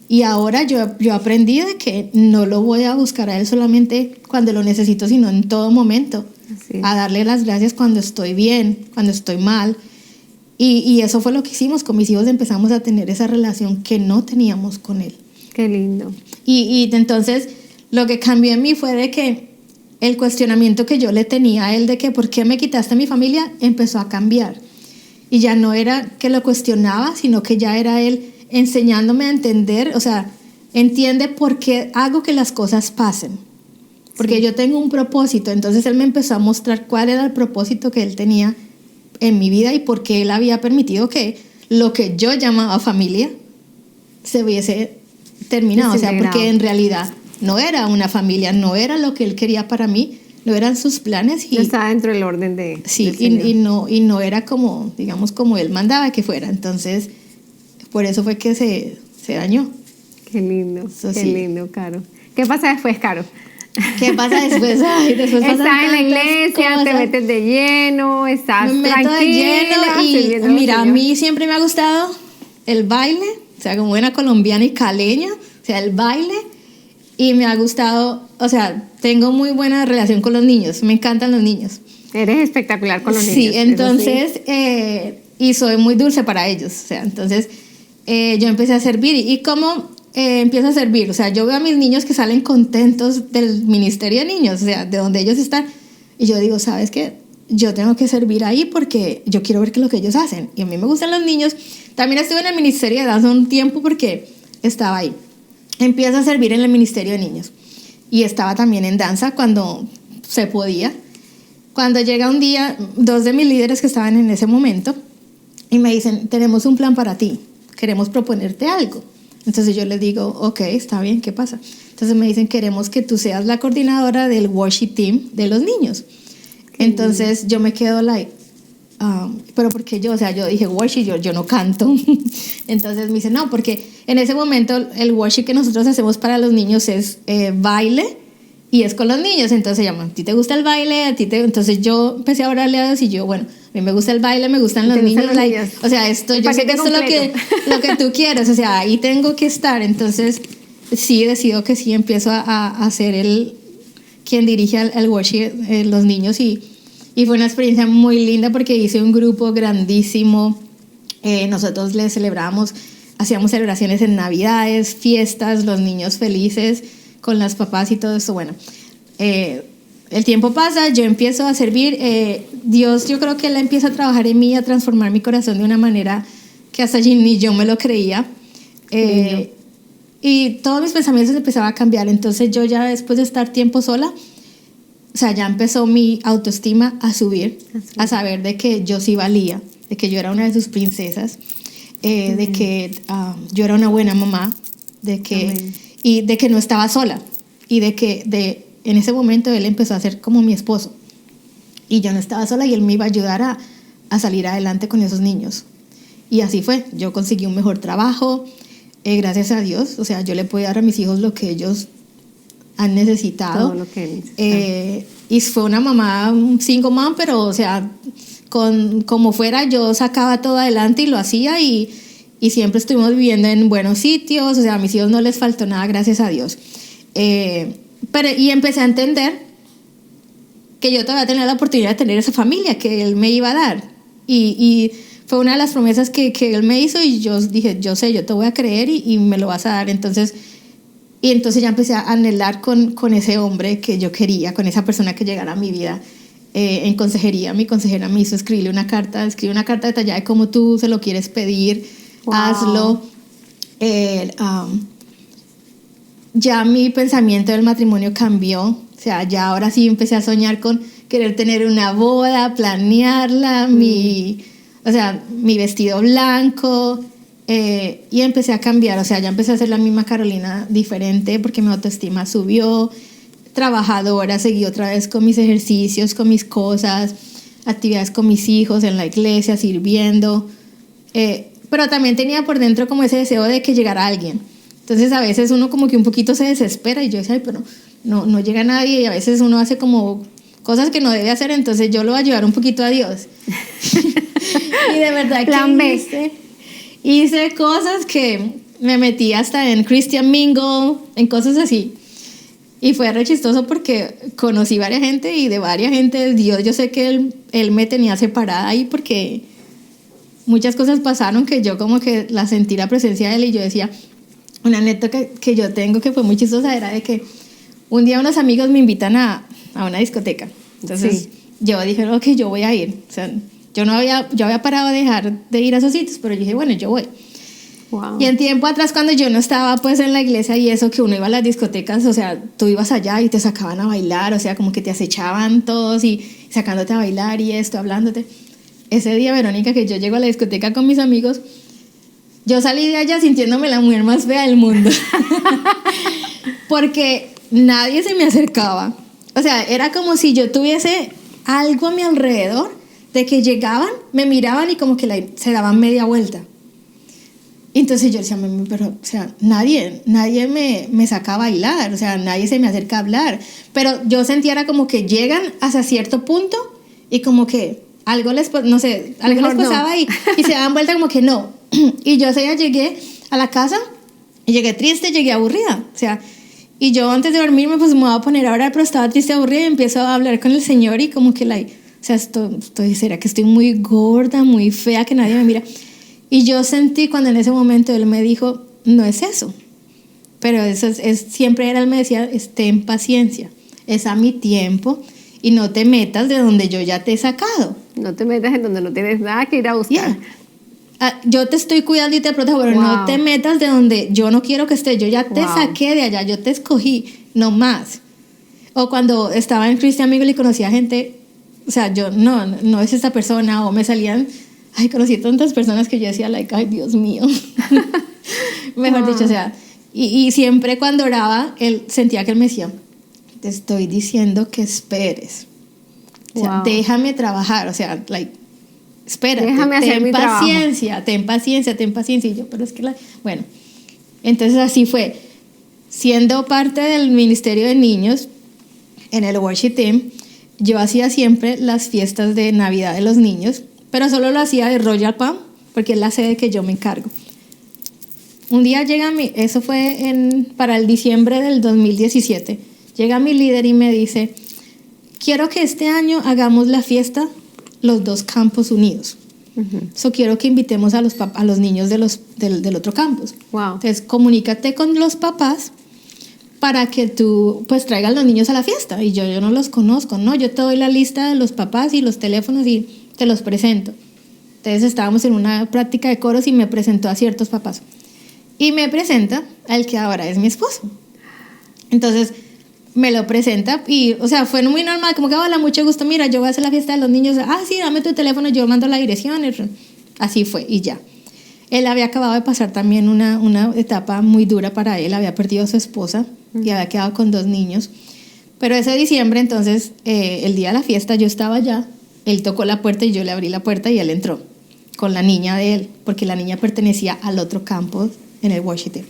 y ahora yo aprendí de que no lo voy a buscar a Él solamente cuando lo necesito, sino en todo momento, a darle las gracias cuando estoy bien, cuando estoy mal. Y eso fue lo que hicimos con mis hijos, empezamos a tener esa relación que no teníamos con Él. Qué lindo. Y entonces lo que cambió en mí fue de que el cuestionamiento que yo le tenía a Él de que ¿por qué me quitaste a mi familia? Empezó a cambiar. Y ya no era que lo cuestionaba, sino que ya era Él enseñándome a entender, o sea, entiende por qué hago que las cosas pasen. Porque yo tengo un propósito. Entonces Él me empezó a mostrar cuál era el propósito que Él tenía en mi vida y por qué Él había permitido que lo que yo llamaba familia se hubiese terminado. O sea, porque en realidad no era una familia, no era lo que Él quería para mí, no eran sus planes. No estaba dentro del orden de... Sí, y no era como, digamos, como Él mandaba que fuera. Entonces, por eso fue que se se dañó. Qué lindo, Eso qué sí. lindo, Caro. ¿Qué pasa después, Caro? ¿Qué pasa después? Ay, después pasan Estás en la tantas iglesia, te cosas. metes de lleno, estás Me meto de tranquila, lleno sirviendo y al mira, a Señor. mí siempre me ha gustado el baile, o sea, como buena colombiana y caleña, o sea, el baile, y me ha gustado, o sea, tengo muy buena relación con los niños, me encantan los niños. Eres espectacular con los niños. Sí, eso entonces, y soy muy dulce para ellos, o sea, entonces yo empecé a servir y cómo empiezo a servir, o sea, yo veo a mis niños que salen contentos del Ministerio de Niños, o sea, de donde ellos están, y yo digo, ¿sabes qué? Yo tengo que servir ahí porque yo quiero ver qué es lo que ellos hacen, y a mí me gustan los niños. También estuve en el Ministerio de Danza un tiempo porque estaba ahí. Empiezo a servir en el Ministerio de Niños, y estaba también en danza cuando se podía. Cuando llega un día, 2 de mis líderes que estaban en ese momento, y me dicen, tenemos un plan para ti, queremos proponerte algo. Entonces yo les digo, ok, está bien, ¿qué pasa? Entonces me dicen, queremos que tú seas la coordinadora del worship team de los niños. Entonces yo me quedo like, pero porque yo, o sea, yo dije worship, yo no canto. Entonces me dicen, no, porque en ese momento el worship que nosotros hacemos para los niños es baile, y es con los niños. Entonces llaman, ¿a ti te gusta el baile? Entonces yo empecé a orarle a Dios y yo, bueno, a mí me gusta el baile, me gustan los niños, o sea, esto, yo sé que esto es lo que tú quieres, o sea, ahí tengo que estar. Entonces sí, decido que sí, empiezo a ser quien dirige el worship, los niños, y fue una experiencia muy linda porque hice un grupo grandísimo. Nosotros les celebrábamos, hacíamos celebraciones en Navidades, fiestas, los niños felices con las papás y todo eso. Bueno, el tiempo pasa, yo empiezo a servir, Dios, yo creo que Él empieza a trabajar en mí, a transformar mi corazón de una manera que hasta allí ni yo me lo creía. Y todos mis pensamientos empezaban a cambiar. Entonces yo ya después de estar tiempo sola, o sea, ya empezó mi autoestima a subir, a saber de que yo sí valía, de que yo era una de sus princesas, de que yo era una buena mamá, y de que no estaba sola, y de que en ese momento Él empezó a ser como mi esposo, y yo no estaba sola, y Él me iba a ayudar a salir adelante con esos niños. Y así fue, yo conseguí un mejor trabajo, gracias a Dios. O sea, yo le puedo dar a mis hijos lo que ellos han necesitado. Todo lo que necesitan. Y fue una mamá, un single mom, pero o sea, como fuera, yo sacaba todo adelante y lo hacía, y siempre estuvimos viviendo en buenos sitios. O sea, a mis hijos no les faltó nada, gracias a Dios. Y empecé a entender que yo todavía tenía la oportunidad de tener esa familia que Él me iba a dar. Y fue una de las promesas que Él me hizo, y yo dije, yo sé, yo te voy a creer y me lo vas a dar. Entonces ya empecé a anhelar con ese hombre que yo quería, con esa persona que llegara a mi vida. En consejería, mi consejera me hizo escribir una carta detallada de cómo tú se lo quieres pedir. Wow. Hazlo. Ya mi pensamiento del matrimonio cambió. O sea, ya ahora sí empecé a soñar con querer tener una boda, planearla, mi vestido blanco. Y empecé a cambiar, o sea, ya empecé a ser la misma Carolina diferente, porque mi autoestima subió, trabajadora, seguí otra vez con mis ejercicios, con mis cosas, actividades con mis hijos en la iglesia, sirviendo, pero también tenía por dentro como ese deseo de que llegara alguien. Entonces a veces uno como que un poquito se desespera, y yo decía, ay, pero no llega nadie, y a veces uno hace como cosas que no debe hacer. Entonces yo lo voy a ayudar un poquito a Dios. Y de verdad que hice cosas que me metí hasta en Christian Mingle, en cosas así. Y fue re chistoso porque conocí varias gente, y de varias gente Dios, yo sé que él me tenía separada ahí, porque muchas cosas pasaron que yo como que la sentí la presencia de Él. Y yo decía, una anécdota que yo tengo que fue muy chistosa era de que un día unos amigos me invitan a una discoteca. Entonces yo dije, ok, yo voy a ir. O sea, yo había parado de dejar de ir a esos sitios, pero yo dije, bueno, yo voy. Wow. Y en tiempo atrás, cuando yo no estaba pues en la iglesia y eso, que uno iba a las discotecas, o sea, tú ibas allá y te sacaban a bailar, o sea, como que te acechaban todos y sacándote a bailar y esto, hablándote. Ese día, Verónica, que yo llego a la discoteca con mis amigos, yo salí de allá sintiéndome la mujer más fea del mundo. Porque nadie se me acercaba. O sea, era como si yo tuviese algo a mi alrededor, de que llegaban, me miraban y como que se daban media vuelta. Entonces yo decía, mami, pero, o sea, nadie me saca a bailar, o sea, nadie se me acerca a hablar. Pero yo sentía era como que llegan hasta cierto punto y como que algo les, no sé, algo Mejor les pasaba no. y se daban vuelta como que no. Y yo ese día llegué a la casa y llegué triste, llegué aburrida, o sea, y yo antes de dormirme pues me voy a poner a orar, pero estaba triste, aburrida y empiezo a hablar con el Señor y como que o sea, ¿será que estoy muy gorda, muy fea, que nadie me mira? Y yo sentí cuando en ese momento Él me dijo, no es eso, pero eso siempre Él me decía, ten paciencia, es a mi tiempo y no te metas de donde yo ya te he sacado. No te metas en donde no tienes nada que ir a buscar. Yeah. Yo te estoy cuidando y te protejo, pero no te metas de donde yo no quiero que estés. Yo ya te saqué de allá, yo te escogí, no más. O cuando estaba en Christian Mingle y conocía gente, o sea, yo no es esta persona, o me salían, ay, conocí tantas personas que yo decía, ay, Dios mío. Mejor dicho, o sea, y siempre cuando oraba, él sentía que él me decía, te estoy diciendo que esperes. O sea, déjame trabajar, o sea, espérate, déjame hacer mi trabajo. Ten paciencia. Y yo, pero es que bueno, entonces así fue. Siendo parte del Ministerio de Niños en el Worship Team, yo hacía siempre las fiestas de Navidad de los niños, pero solo lo hacía de Royal Palm, porque es la sede que yo me encargo. Un día llega eso fue para el diciembre del 2017, llega mi líder y me dice, quiero que este año hagamos la fiesta los dos campos unidos. So quiero que invitemos a los niños del otro campus. Entonces comunícate con los papás para que tú pues traigas los niños a la fiesta. Y yo no los conozco, ¿no? Yo te doy la lista de los papás y los teléfonos y te los presento. Entonces estábamos en una práctica de coros y me presentó a ciertos papás. Y me presenta al que ahora es mi esposo. Entonces me lo presenta y, o sea, fue muy normal, como que, hola, mucho gusto, mira, yo voy a hacer la fiesta de los niños, sí, dame tu teléfono, yo mando la dirección, así fue, y ya. Él había acabado de pasar también una etapa muy dura para él, había perdido a su esposa y había quedado con 2 niños, pero ese diciembre, entonces, el día de la fiesta, yo estaba allá, él tocó la puerta y yo le abrí la puerta y él entró con la niña de él, porque la niña pertenecía al otro campo en el Washington.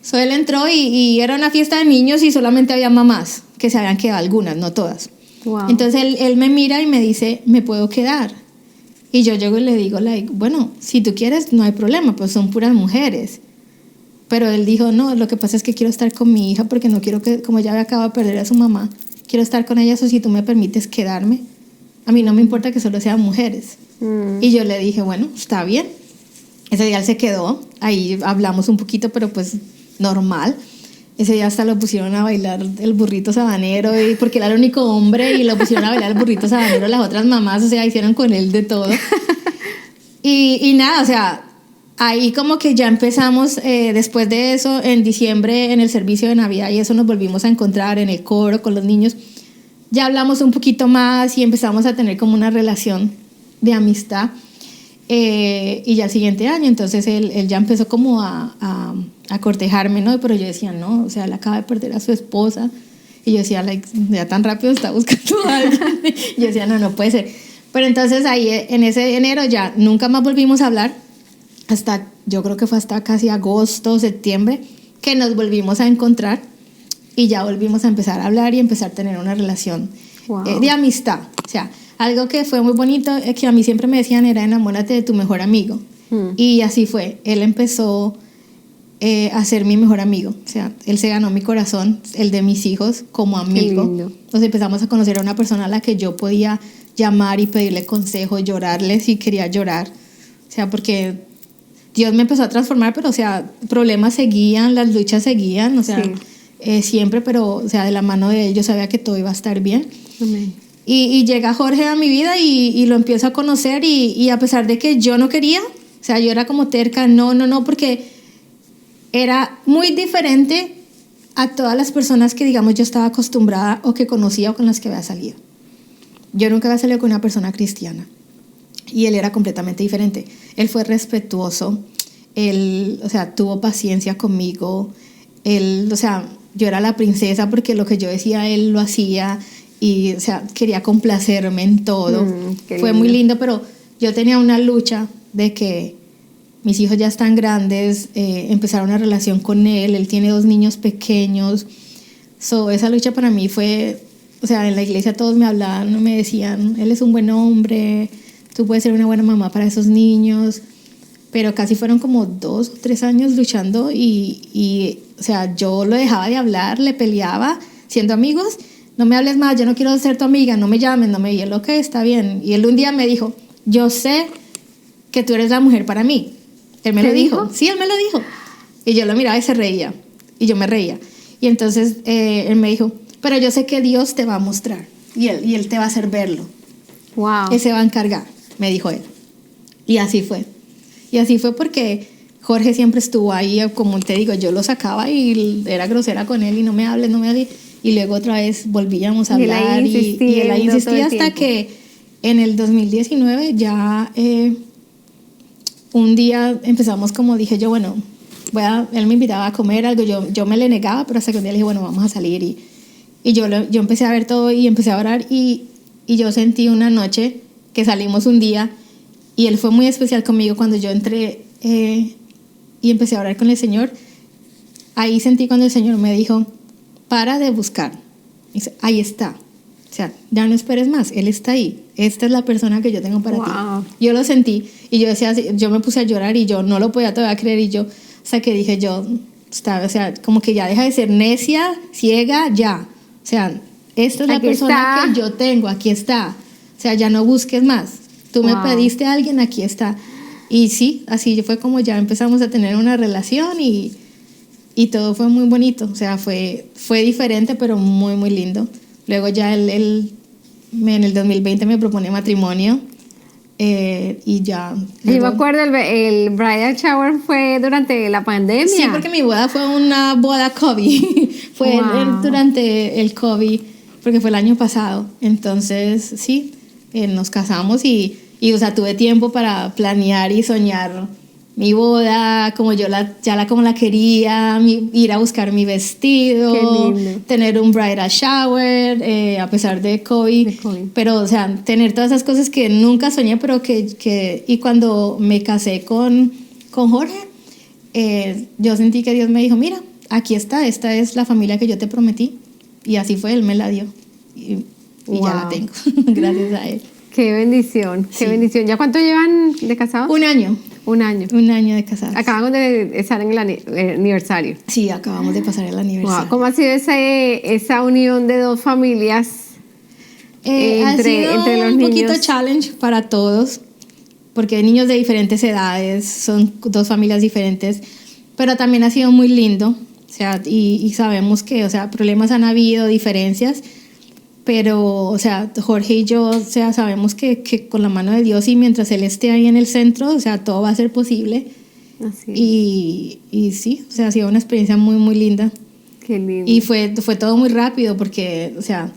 So él entró y era una fiesta de niños y solamente había mamás, que se habían quedado algunas, no todas. Entonces él me mira y me dice, ¿me puedo quedar? Y yo llego y le digo, bueno, si tú quieres, no hay problema, pues son puras mujeres. Pero él dijo, no, lo que pasa es que quiero estar con mi hija porque no quiero que, como ya había acabado de perder a su mamá, quiero estar con ella, o si tú me permites quedarme, a mí no me importa que solo sean mujeres. Y yo le dije, bueno, está bien. Ese día él se quedó, ahí hablamos un poquito, pero pues normal. Ese día hasta lo pusieron a bailar el burrito sabanero, porque era el único hombre, y lo pusieron a bailar el burrito sabanero las otras mamás, o sea, hicieron con él de todo. Y nada, o sea, ahí como que ya empezamos, después de eso, en diciembre, en el servicio de Navidad, y eso nos volvimos a encontrar en el coro con los niños. Ya hablamos un poquito más y empezamos a tener como una relación de amistad. Y ya el siguiente año, entonces él ya empezó como a cortejarme, ¿no? Pero yo decía, no, o sea, él acaba de perder a su esposa. Y yo decía, ya tan rápido está buscando a alguien. Y yo decía, no puede ser. Pero entonces ahí, en ese enero, ya nunca más volvimos a hablar. Yo creo que fue hasta casi agosto, septiembre, que nos volvimos a encontrar. Y ya volvimos a empezar a hablar y empezar a tener una relación de amistad. O sea, algo que fue muy bonito, que a mí siempre me decían, era enamórate de tu mejor amigo. Y así fue. Él empezó a ser mi mejor amigo. O sea, él se ganó mi corazón, el de mis hijos, como amigo. Entonces empezamos a conocer a una persona a la que yo podía llamar y pedirle consejo, llorarle si quería llorar. O sea, porque Dios me empezó a transformar, pero, o sea, problemas seguían, las luchas seguían, o sea, siempre, pero, o sea, de la mano de él yo sabía que todo iba a estar bien. Amén. Y llega Jorge a mi vida y lo empiezo a conocer y a pesar de que yo no quería, o sea, yo era como terca, no, porque era muy diferente a todas las personas que, digamos, yo estaba acostumbrada o que conocía o con las que había salido. Yo nunca había salido con una persona cristiana y él era completamente diferente. Él fue respetuoso, él, o sea, tuvo paciencia conmigo, él, o sea, yo era la princesa porque lo que yo decía él lo hacía. Y, o sea, quería complacerme en todo. Fue muy lindo, pero yo tenía una lucha de que mis hijos ya están grandes, empezaron una relación con él tiene 2 niños pequeños. Esa lucha para mí fue, o sea, en la iglesia todos me hablaban, me decían, él es un buen hombre, tú puedes ser una buena mamá para esos niños, pero casi fueron como 2 o 3 años luchando y o sea, yo lo dejaba de hablar, le peleaba, siendo amigos, no me hables más, yo no quiero ser tu amiga, no me llames, y él, ok, está bien. Y él un día me dijo, yo sé que tú eres la mujer para mí. Él me lo dijo. Sí, él me lo dijo. Y yo lo miraba y se reía, y yo me reía. Y entonces él me dijo, pero yo sé que Dios te va a mostrar, y él te va a hacer verlo. Wow. Él se va a encargar, me dijo él. Y así fue. Y así fue porque Jorge siempre estuvo ahí, como te digo, yo lo sacaba y era grosera con él y no me hables. Y luego otra vez volvíamos a hablar y él ahí insistía hasta que en el 2019 ya un día empezamos, como dije yo, bueno, él me invitaba a comer algo, yo me le negaba, pero hasta que un día le dije, bueno, vamos a salir y yo empecé a ver todo y empecé a orar y yo sentí una noche que salimos un día y él fue muy especial conmigo cuando yo entré y empecé a orar con el Señor. Ahí sentí cuando el Señor me dijo, para de buscar. Dice, ahí está. O sea, ya no esperes más, Él está ahí. Esta es la persona que yo tengo para ti. Yo lo sentí y yo decía, yo me puse a llorar y yo no lo podía todavía creer y yo, hasta que dije yo, o sea, como que ya deja de ser necia, ciega, ya. O sea, esta es la persona que yo tengo, aquí está. O sea, ya no busques más. Tú me pediste a alguien, aquí está. Y sí, así fue como ya empezamos a tener una relación y todo fue muy bonito. O sea, fue diferente, pero muy, muy lindo. Luego ya él en el 2020 me propone matrimonio y ya. Yo me acuerdo, el bridal shower fue durante la pandemia. Sí, porque mi boda fue una boda COVID. Fue durante el COVID, porque fue el año pasado. Entonces, sí, nos casamos y o sea, tuve tiempo para planear y soñar mi boda, como yo como la quería, ir a buscar mi vestido, tener un bridal shower, a pesar de COVID. Pero, o sea, tener todas esas cosas que nunca soñé, pero y cuando me casé con Jorge, yo sentí que Dios me dijo, mira, aquí está, esta es la familia que yo te prometí. Y así fue, Él me la dio. Y ya la tengo, gracias a Él. Qué bendición, qué bendición. ¿Ya cuánto llevan de casados? 1 año. 1 año. 1 año de casados. Acabamos de estar en el aniversario. Sí, acabamos de pasar el aniversario. Wow. ¿Cómo ha sido esa unión de 2 familias entre los niños? Un poquito challenge para todos, porque hay niños de diferentes edades, son 2 familias diferentes, pero también ha sido muy lindo. O sea, y sabemos que, o sea, problemas han habido, diferencias, pero, o sea, Jorge y yo, o sea, sabemos que con la mano de Dios y mientras Él esté ahí en el centro, o sea, todo va a ser posible. Así es. Y sí, o sea, ha sido una experiencia muy, muy linda. Qué lindo. Y fue todo muy rápido porque, o sea,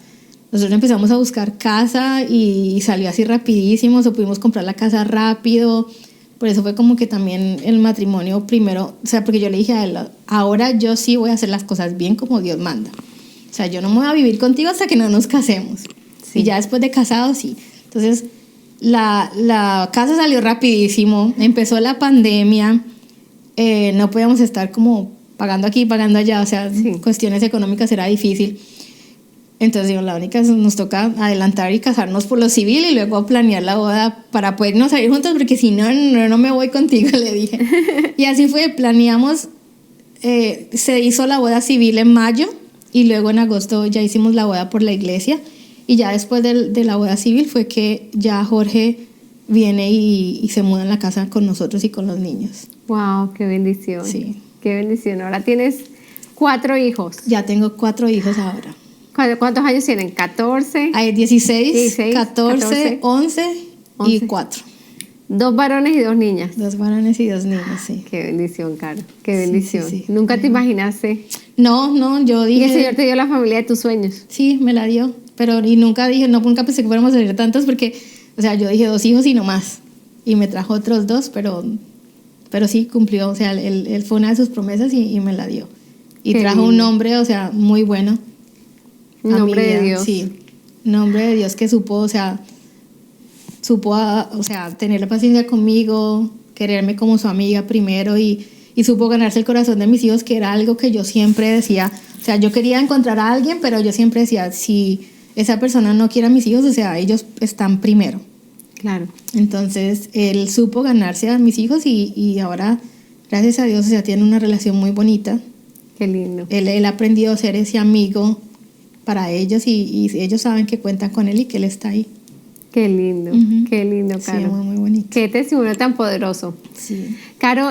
nosotros empezamos a buscar casa y salió así rapidísimo, o sea, pudimos comprar la casa rápido. Por eso fue como que también el matrimonio primero, o sea, porque yo le dije a él, ahora yo sí voy a hacer las cosas bien como Dios manda. O sea, yo no me voy a vivir contigo hasta que no nos casemos. Sí. Y ya después de casados, sí. Entonces, la casa salió rapidísimo. Empezó la pandemia. No podíamos estar como pagando aquí, pagando allá. O sea, cuestiones económicas era difícil. Entonces, digo, la única es nos toca adelantar y casarnos por lo civil y luego planear la boda para podernos salir juntos, porque si no, no me voy contigo, le dije. Y así fue, planeamos. Se hizo la boda civil en mayo. Y luego en agosto ya hicimos la boda por la iglesia. Y ya después de la boda civil fue que ya Jorge viene y se muda en la casa con nosotros y con los niños. ¡Wow! ¡Qué bendición! Sí. ¡Qué bendición! Ahora tienes 4 hijos. Ya tengo 4 hijos ahora. ¿Cuántos años tienen? ¿14? Hay 16, 14, 11 y 4. 2 varones y 2 niñas. 2 varones y 2 niñas, sí. Qué bendición, Caro. Qué bendición. Sí. ¿Nunca te imaginaste? No, yo dije... Y el Señor te dio la familia de tus sueños. Sí, me la dio. Pero nunca pensé que fuéramos a tener tantos porque, o sea, yo dije 2 hijos y no más. Y me trajo otros 2, pero sí cumplió. O sea, él fue una de sus promesas y me la dio. Y Qué trajo lindo. un hombre, o sea, muy bueno. Un hombre de Dios. Sí, un hombre de Dios que supo tener la paciencia conmigo, quererme como su amiga primero y supo ganarse el corazón de mis hijos, que era algo que yo siempre decía. O sea, yo quería encontrar a alguien, pero yo siempre decía, si esa persona no quiere a mis hijos, o sea, ellos están primero. Claro. Entonces, él supo ganarse a mis hijos y ahora, gracias a Dios, o sea, tienen una relación muy bonita. Qué lindo. Él ha aprendido a ser ese amigo para ellos y ellos saben que cuentan con él y que él está ahí. Qué lindo, qué lindo, Caro. Sí, muy, muy bonito. Qué testimonio tan poderoso. Sí. Caro,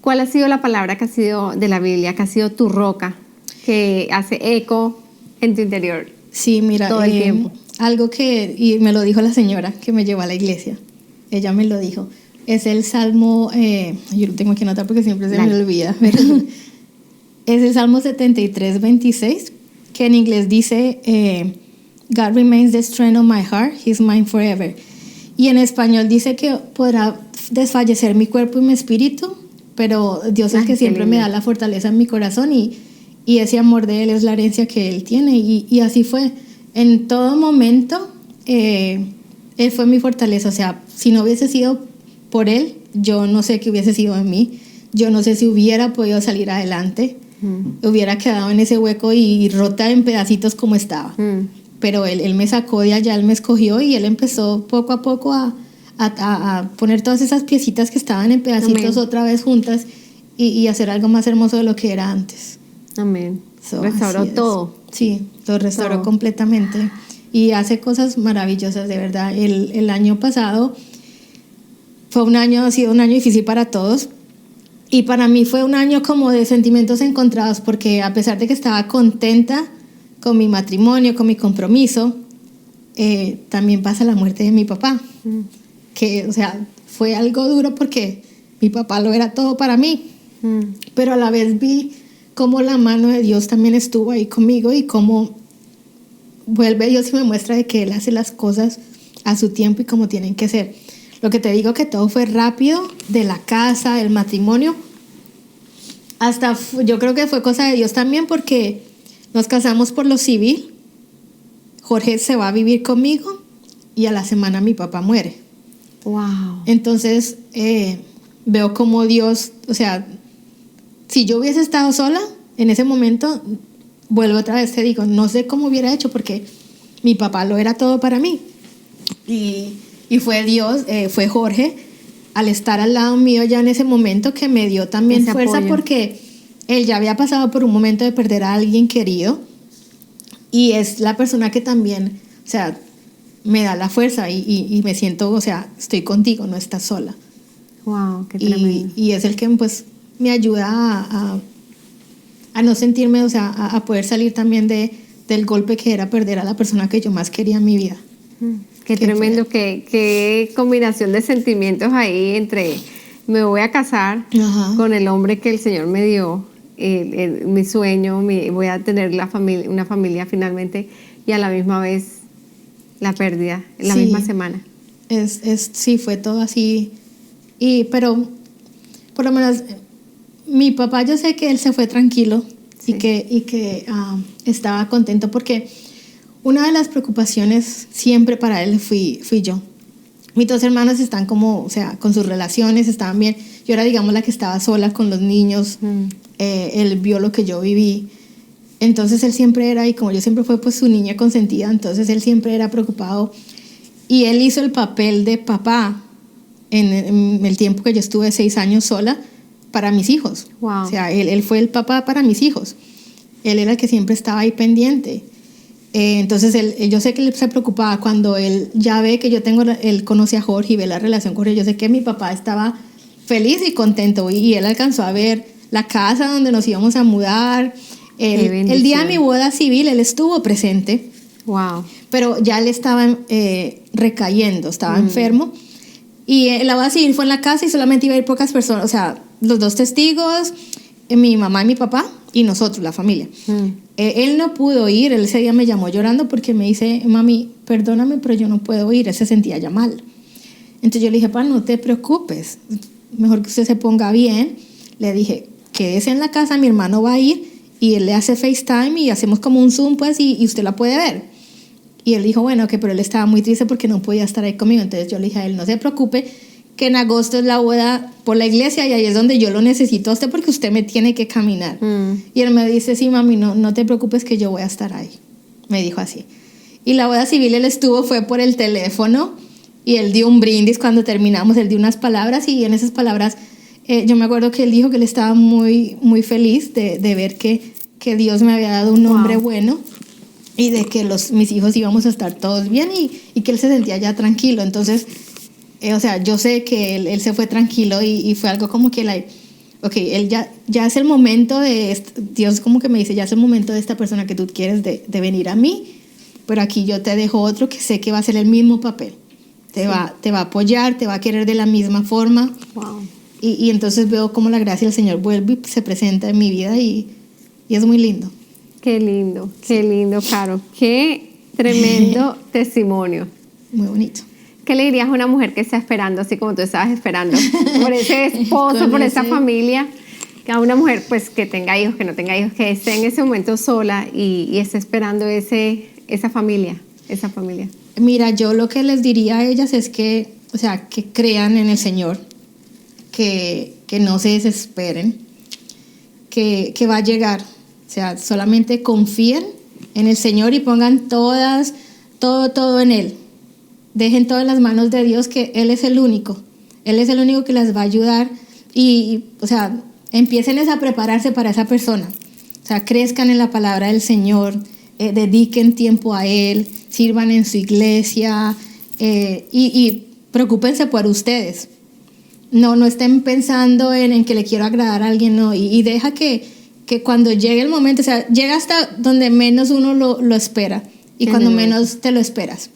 ¿cuál ha sido la palabra que ha sido de la Biblia, que ha sido tu roca, que hace eco en tu interior? Sí, mira, todo el tiempo. Algo y me lo dijo la señora que me llevó a la iglesia. Ella me lo dijo. Es el Salmo, yo lo tengo aquí anotar porque siempre se me olvida. Pero es el Salmo 73, 26, que en inglés dice, God remains the strength of my heart, He's mine forever. Y en español dice que podrá desfallecer mi cuerpo y mi espíritu, pero Dios es que siempre me da la fortaleza en mi corazón y ese amor de Él es la herencia que Él tiene. Y así fue. En todo momento, Él fue mi fortaleza. O sea, si no hubiese sido por Él, yo no sé qué hubiese sido de mí. Yo no sé si hubiera podido salir adelante. Hubiera quedado en ese hueco y rota en pedacitos como estaba. Pero él me sacó de allá, Él me escogió y Él empezó poco a poco a poner todas esas piecitas que estaban en pedacitos otra vez juntas y hacer algo más hermoso de lo que era antes. Amén. Restauró todo. Sí, lo restauró completamente y hace cosas maravillosas, de verdad. El año pasado ha sido un año difícil para todos y para mí fue un año como de sentimientos encontrados, porque a pesar de que estaba contenta con mi matrimonio, con mi compromiso, también pasa la muerte de mi papá, que, o sea, fue algo duro porque mi papá lo era todo para mí, pero a la vez vi cómo la mano de Dios también estuvo ahí conmigo y cómo vuelve Dios y me muestra de que Él hace las cosas a su tiempo y como tienen que ser. Lo que te digo, que todo fue rápido, de la casa, del matrimonio, hasta yo creo que fue cosa de Dios también, porque nos casamos por lo civil, Jorge se va a vivir conmigo y a la semana mi papá muere. Wow. Entonces veo como Dios, o sea, si yo hubiese estado sola en ese momento, vuelvo otra vez, te digo, no sé cómo hubiera hecho porque mi papá lo era todo para mí. Y fue Dios, fue Jorge, al estar al lado mío ya en ese momento, que me dio también ese fuerza apoyo, porque él ya había pasado por un momento de perder a alguien querido y es la persona que también, o sea, me da la fuerza y me siento, o sea, estoy contigo, no estás sola. Wow, qué tremendo. Y es el que pues me ayuda a no sentirme, o sea, a poder salir también del golpe que era perder a la persona que yo más quería en mi vida. Qué tremendo, qué combinación de sentimientos ahí entre me voy a casar con el hombre que el Señor me dio, mi sueño, voy a tener una familia finalmente, y a la misma vez la pérdida en la misma semana. Sí, fue todo así. Pero por lo menos mi papá, yo sé que él se fue tranquilo, sí, y que estaba contento, porque una de las preocupaciones siempre para él fui yo. Mis dos hermanos están como, o sea, con sus relaciones, estaban bien. Yo era, digamos, la que estaba sola con los niños. Él vio lo que yo viví. Entonces él siempre era, y como yo siempre fui pues su niña consentida, entonces él siempre era preocupado. Y él hizo el papel de papá en el tiempo que yo estuve 6 años sola para mis hijos. Wow. O sea, él fue el papá para mis hijos. Él era el que siempre estaba ahí pendiente. Entonces yo sé que él se preocupaba cuando él ya ve que él conoce a Jorge y ve la relación con Jorge. Yo sé que mi papá estaba feliz y contento, y él alcanzó a ver la casa donde nos íbamos a mudar. El día de mi boda civil él estuvo presente. Wow. Pero ya él estaba recayendo, estaba enfermo, y la boda civil fue en la casa y solamente iba a ir pocas personas, o sea, los 2 testigos, mi mamá y mi papá y nosotros, la familia. Él no pudo ir. Él ese día me llamó llorando porque me dice: mami, perdóname, pero yo no puedo ir. Él se sentía ya mal. Entonces yo le dije: pa, no te preocupes, mejor que usted se ponga bien. Le dije: quédese en la casa, mi hermano va a ir y él le hace FaceTime y hacemos como un Zoom, pues, y usted la puede ver. Y él dijo: bueno, que pero él estaba muy triste porque no podía estar ahí conmigo. Entonces yo le dije a él: no se preocupe, que en agosto es la boda por la iglesia y ahí es donde yo lo necesito a usted porque usted me tiene que caminar. Y él me dice, sí, mami, no te preocupes que yo voy a estar ahí. Me dijo así. Y la boda civil fue por el teléfono y él dio un brindis cuando terminamos, él dio unas palabras y en esas palabras yo me acuerdo que él dijo que él estaba muy, muy feliz de ver que Dios me había dado un hombre bueno y de que mis hijos íbamos a estar todos bien y que él se sentía ya tranquilo. Entonces, o sea, yo sé que él se fue tranquilo y fue algo como que, él ya es el momento Dios como que me dice, ya es el momento de esta persona que tú quieres de venir a mí, pero aquí yo te dejo otro que sé que va a ser el mismo papel. Te va a apoyar, te va a querer de la misma forma. Wow. Y entonces veo cómo la gracia del Señor vuelve y se presenta en mi vida y es muy lindo. Qué lindo, Caro. Qué tremendo testimonio. Muy bonito. ¿Qué le dirías a una mujer que está esperando, así como tú estabas esperando, por ese esposo, por esa familia? Que a una mujer pues que tenga hijos, que no tenga hijos, que esté en ese momento sola y esté esperando esa familia. Mira, yo lo que les diría a ellas es que, o sea, que crean en el Señor, que no se desesperen, que va a llegar. O sea, solamente confíen en el Señor y pongan todo en Él. Dejen todo en las manos de Dios, que Él es el único. Él es el único que las va a ayudar y o sea, empiecen a prepararse para esa persona. O sea, crezcan en la palabra del Señor, dediquen tiempo a Él, sirvan en su iglesia y preocúpense por ustedes. No estén pensando en que le quiero agradar a alguien, no. Y deja que cuando llegue el momento, o sea, llega hasta donde menos uno lo espera y cuando menos te lo esperas.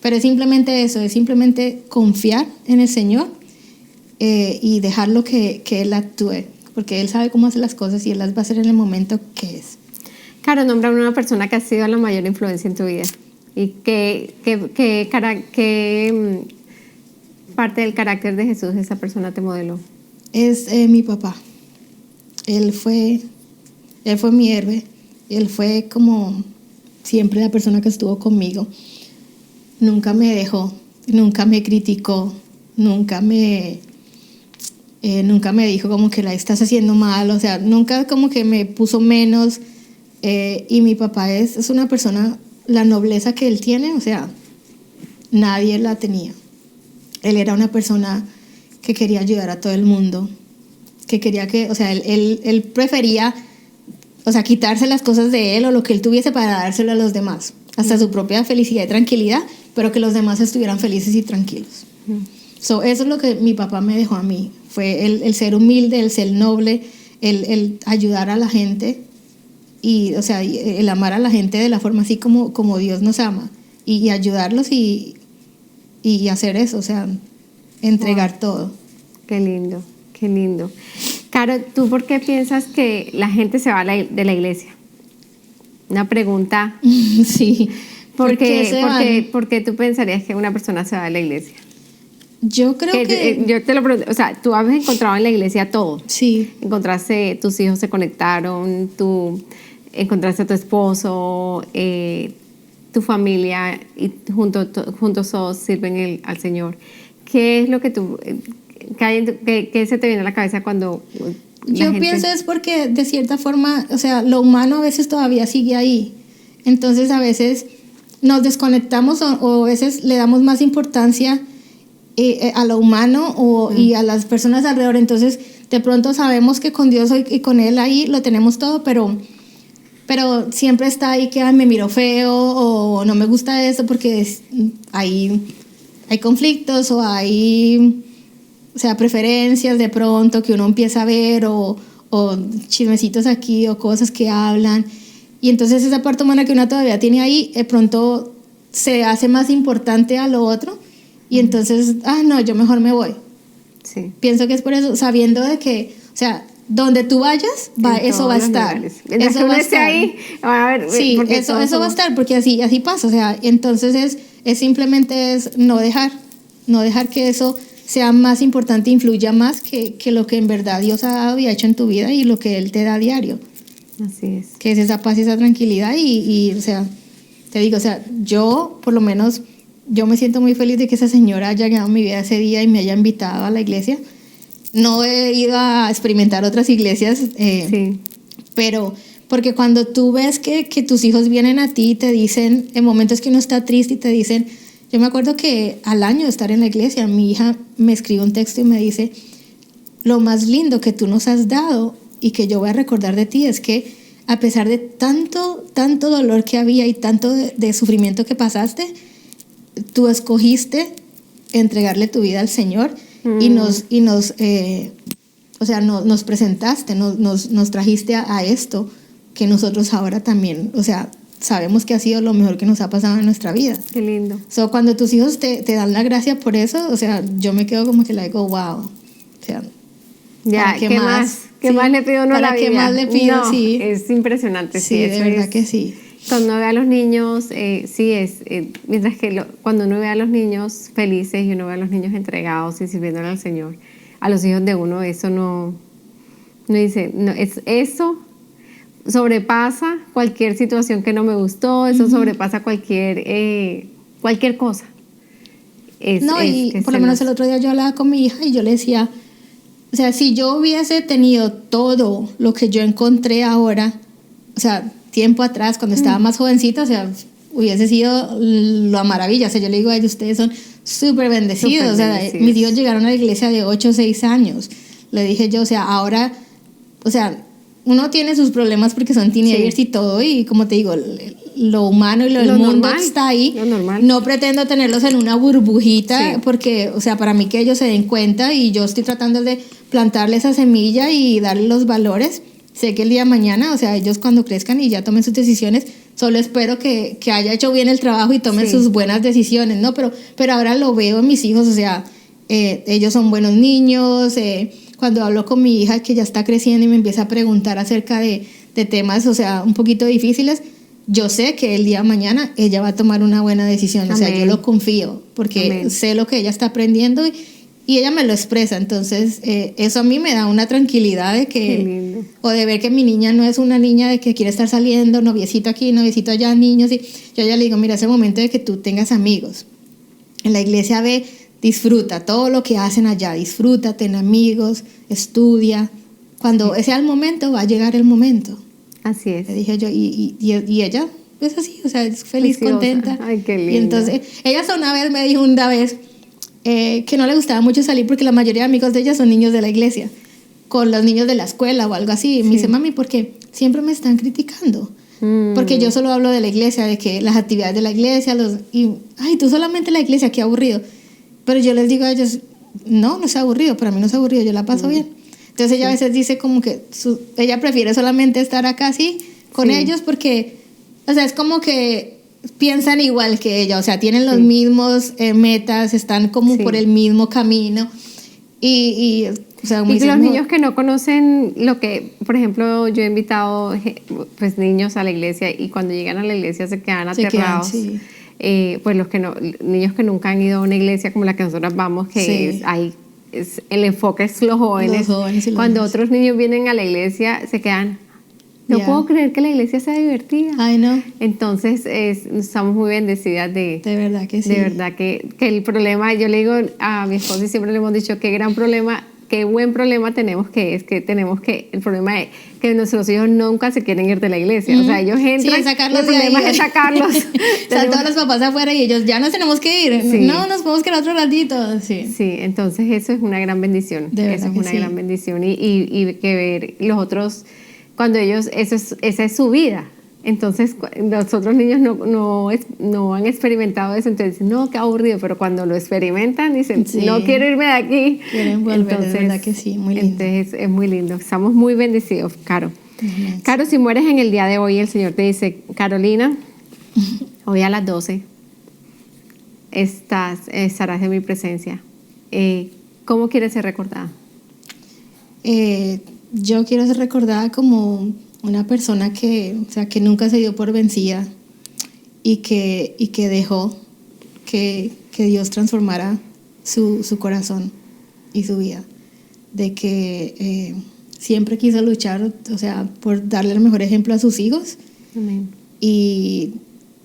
Pero es simplemente eso, es simplemente confiar en el Señor y dejarlo que Él actúe, porque Él sabe cómo hacer las cosas y Él las va a hacer en el momento que es. Caro, nombra una persona que ha sido la mayor influencia en tu vida y qué parte del carácter de Jesús esa persona te modeló. Es mi papá. Él fue mi héroe. Él fue como siempre la persona que estuvo conmigo. Nunca me dejó, nunca me criticó, nunca me dijo como que la estás haciendo mal, o sea, nunca como que me puso menos. Y mi papá es una persona, la nobleza que él tiene, o sea, nadie la tenía. Él era una persona que quería ayudar a todo el mundo, que quería o sea, él prefería, o sea, quitarse las cosas de él o lo que él tuviese para dárselo a los demás, hasta su propia felicidad y tranquilidad, pero que los demás estuvieran felices y tranquilos. Eso es lo que mi papá me dejó a mí, fue el ser humilde, el ser noble, el ayudar a la gente y, o sea, el amar a la gente de la forma así como Dios nos ama y ayudarlos y hacer eso, o sea, entregar todo. Qué lindo, qué lindo. Caro, ¿tú por qué piensas que la gente se va de la iglesia? Una pregunta. Sí. ¿Por qué tú pensarías que una persona se va de la iglesia? Yo creo que... Yo te lo pregunto, o sea, tú has encontrado en la iglesia todo. Sí. Tus hijos se conectaron, tú encontraste a tu esposo, tu familia, y juntos todos sirven al Señor. ¿Qué es lo que qué se te viene a la cabeza cuando yo pienso es porque de cierta forma, o sea, lo humano a veces todavía sigue ahí. Entonces a veces nos desconectamos o a veces le damos más importancia a lo humano y a las personas alrededor. Entonces de pronto sabemos que con Dios y con Él ahí lo tenemos todo, pero siempre está ahí que me miro feo o no me gusta eso porque hay conflictos o hay, o sea, preferencias de pronto que uno empieza a ver o chismecitos aquí o cosas que hablan. Y entonces esa parte humana que uno todavía tiene ahí, de pronto se hace más importante a lo otro y entonces, no, yo mejor me voy. Sí. Pienso que es por eso, sabiendo de que, o sea, donde tú vayas, eso va a estar. Eso va a estar. Ahí, a ver, sí, eso va a estar, porque así pasa. O sea, entonces simplemente no dejar que eso sea más importante, influya más que lo que en verdad Dios ha dado y ha hecho en tu vida y lo que Él te da a diario. Así es. Que es esa paz y esa tranquilidad y o sea, te digo, o sea, yo por lo menos yo me siento muy feliz de que esa señora haya llegado a mi vida ese día y me haya invitado a la iglesia. No he ido a experimentar otras iglesias, Sí. pero porque cuando tú ves que tus hijos vienen a ti y te dicen, en momentos que uno está triste y te dicen, yo me acuerdo que al año de estar en la iglesia, mi hija me escribe un texto y me dice, lo más lindo que tú nos has dado y que yo voy a recordar de ti es que a pesar de tanto dolor que había y tanto de sufrimiento que pasaste, tú escogiste entregarle tu vida al Señor y nos presentaste, nos trajiste a esto que nosotros ahora también, o sea, sabemos que ha sido lo mejor que nos ha pasado en nuestra vida. Qué lindo. So, cuando tus hijos te dan la gracia por eso, o sea, yo me quedo como que le digo, wow, o sea, ya, ¿qué más? ¿Qué más le pido uno a la vida? ¿Qué más le pido? No, sí. Es impresionante. Sí, de verdad que sí. Cuando uno ve a los niños, mientras que cuando uno ve a los niños felices y uno ve a los niños entregados y sirviéndole al Señor, a los hijos de uno, eso no dice, no, eso sobrepasa cualquier situación que no me gustó, eso sobrepasa cualquier cosa. Y por lo menos el otro día yo hablaba con mi hija y yo le decía, o sea, si yo hubiese tenido todo lo que yo encontré ahora, o sea, tiempo atrás, cuando estaba más jovencita, o sea, hubiese sido la maravilla. O sea, yo le digo a ellos, ustedes son súper bendecidos. O sea, mis hijos llegaron a la iglesia de 8 o 6 años. Le dije yo, o sea, ahora, o sea, uno tiene sus problemas porque son teenagers y todo, y como te digo, lo humano y lo del mundo normal, está ahí. Lo normal. No pretendo tenerlos en una burbujita porque, o sea, para mí que ellos se den cuenta y yo estoy tratando de plantarle esa semilla y darle los valores. Sé que el día de mañana, o sea, ellos cuando crezcan y ya tomen sus decisiones, solo espero que haya hecho bien el trabajo y tomen sus buenas decisiones, ¿no? Pero ahora lo veo en mis hijos, o sea, ellos son buenos niños. Cuando hablo con mi hija que ya está creciendo y me empieza a preguntar acerca de temas, o sea, un poquito difíciles, yo sé que el día de mañana ella va a tomar una buena decisión. Amén. O sea, yo lo confío porque sé lo que ella está aprendiendo y ella me lo expresa. Entonces, eso a mí me da una tranquilidad de que, o de ver que mi niña no es una niña de que quiere estar saliendo, noviecito aquí, noviecito allá, niños. Y yo ya le digo, mira, es el momento de que tú tengas amigos. En la iglesia disfruta todo lo que hacen allá, disfruta, ten amigos, estudia. Cuando sea el momento, va a llegar el momento. Así es. Le dije yo, y ella es así, o sea, es feliz, preciosa, contenta. Ay, qué lindo. Y entonces, ella una vez me dijo que no le gustaba mucho salir porque la mayoría de amigos de ella son niños de la iglesia, con los niños de la escuela o algo así. Y me dice, mami, ¿por qué? Siempre me están criticando. Porque yo solo hablo de la iglesia, de que las actividades de la iglesia, tú solamente la iglesia, qué aburrido. Pero yo les digo a ellos, no es aburrido, para mí no es aburrido, yo la paso bien. Entonces ella a veces dice como que ella prefiere solamente estar acá así con ellos porque, o sea, es como que piensan igual que ella, o sea, tienen los mismos metas, están como por el mismo camino o sea, y los niños que no conocen lo que, por ejemplo, yo he invitado pues niños a la iglesia y cuando llegan a la iglesia se quedan aterrados. Pues niños que nunca han ido a una iglesia como la que nosotros vamos, que el enfoque es los jóvenes. Cuando otros niños vienen a la iglesia se quedan, no puedo creer que la iglesia sea divertida. Ay, no. Entonces estamos muy bendecidas de verdad que sí. De verdad que el problema, yo le digo a mi esposo y siempre le hemos dicho qué buen problema tenemos, que es que el problema es que nuestros hijos nunca se quieren ir de la iglesia. O sea, ellos entran, sacarlos el problema es sacarlos. Están todos los papás afuera y ellos ya nos tenemos que ir. Sí. No, nos podemos quedar otro ratito. Sí, entonces eso es una gran bendición. Eso es una gran bendición. Y que ver los otros, cuando ellos, esa es su vida. Entonces los otros niños no han experimentado eso, entonces dicen, no, qué aburrido, pero cuando lo experimentan dicen, no quiero irme de aquí. Quieren volver, entonces, de verdad que sí, muy lindo. Entonces es muy lindo, estamos muy bendecidos, Caro. Amén. Caro, si mueres en el día de hoy, el Señor te dice, Carolina, hoy a las 12 estarás en mi presencia. ¿Cómo quieres ser recordada? Yo quiero ser recordada como una persona que nunca se dio por vencida y que dejó que Dios transformara su corazón y su vida, de que siempre quiso luchar, o sea, por darle el mejor ejemplo a sus hijos. Amén. Y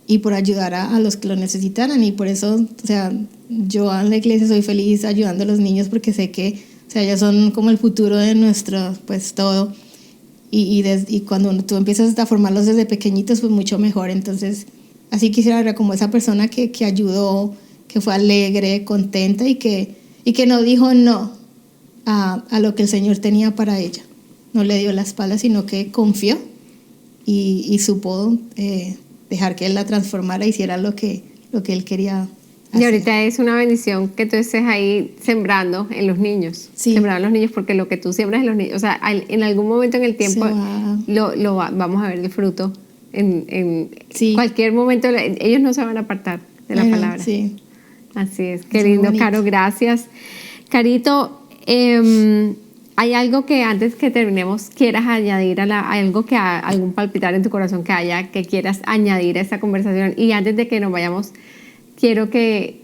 y por ayudar a los que lo necesitaran. Y por eso, o sea, yo en la iglesia soy feliz ayudando a los niños porque sé que, o sea, ellos son como el futuro de nuestro, pues todo. Y cuando tú empiezas a formarlos desde pequeñitos, pues mucho mejor. Entonces, así quisiera ver como esa persona que ayudó, que fue alegre, contenta y que no dijo no a lo que el Señor tenía para ella. No le dio la espalda, sino que confió y supo dejar que Él la transformara, hiciera lo que Él quería hacer. Y ahorita es una bendición que tú estés ahí sembrando en los niños. Sí. Sembrando en los niños, porque lo que tú siembras en los niños, o sea, en algún momento en el tiempo vamos a ver el fruto. En Sí. cualquier momento ellos no se van a apartar de la palabra. Sí. Así es. Qué lindo, Caro, gracias. Carito, ¿hay algo que antes que terminemos quieras añadir algún palpitar en tu corazón que quieras añadir a esta conversación? Y antes de que nos vayamos, quiero que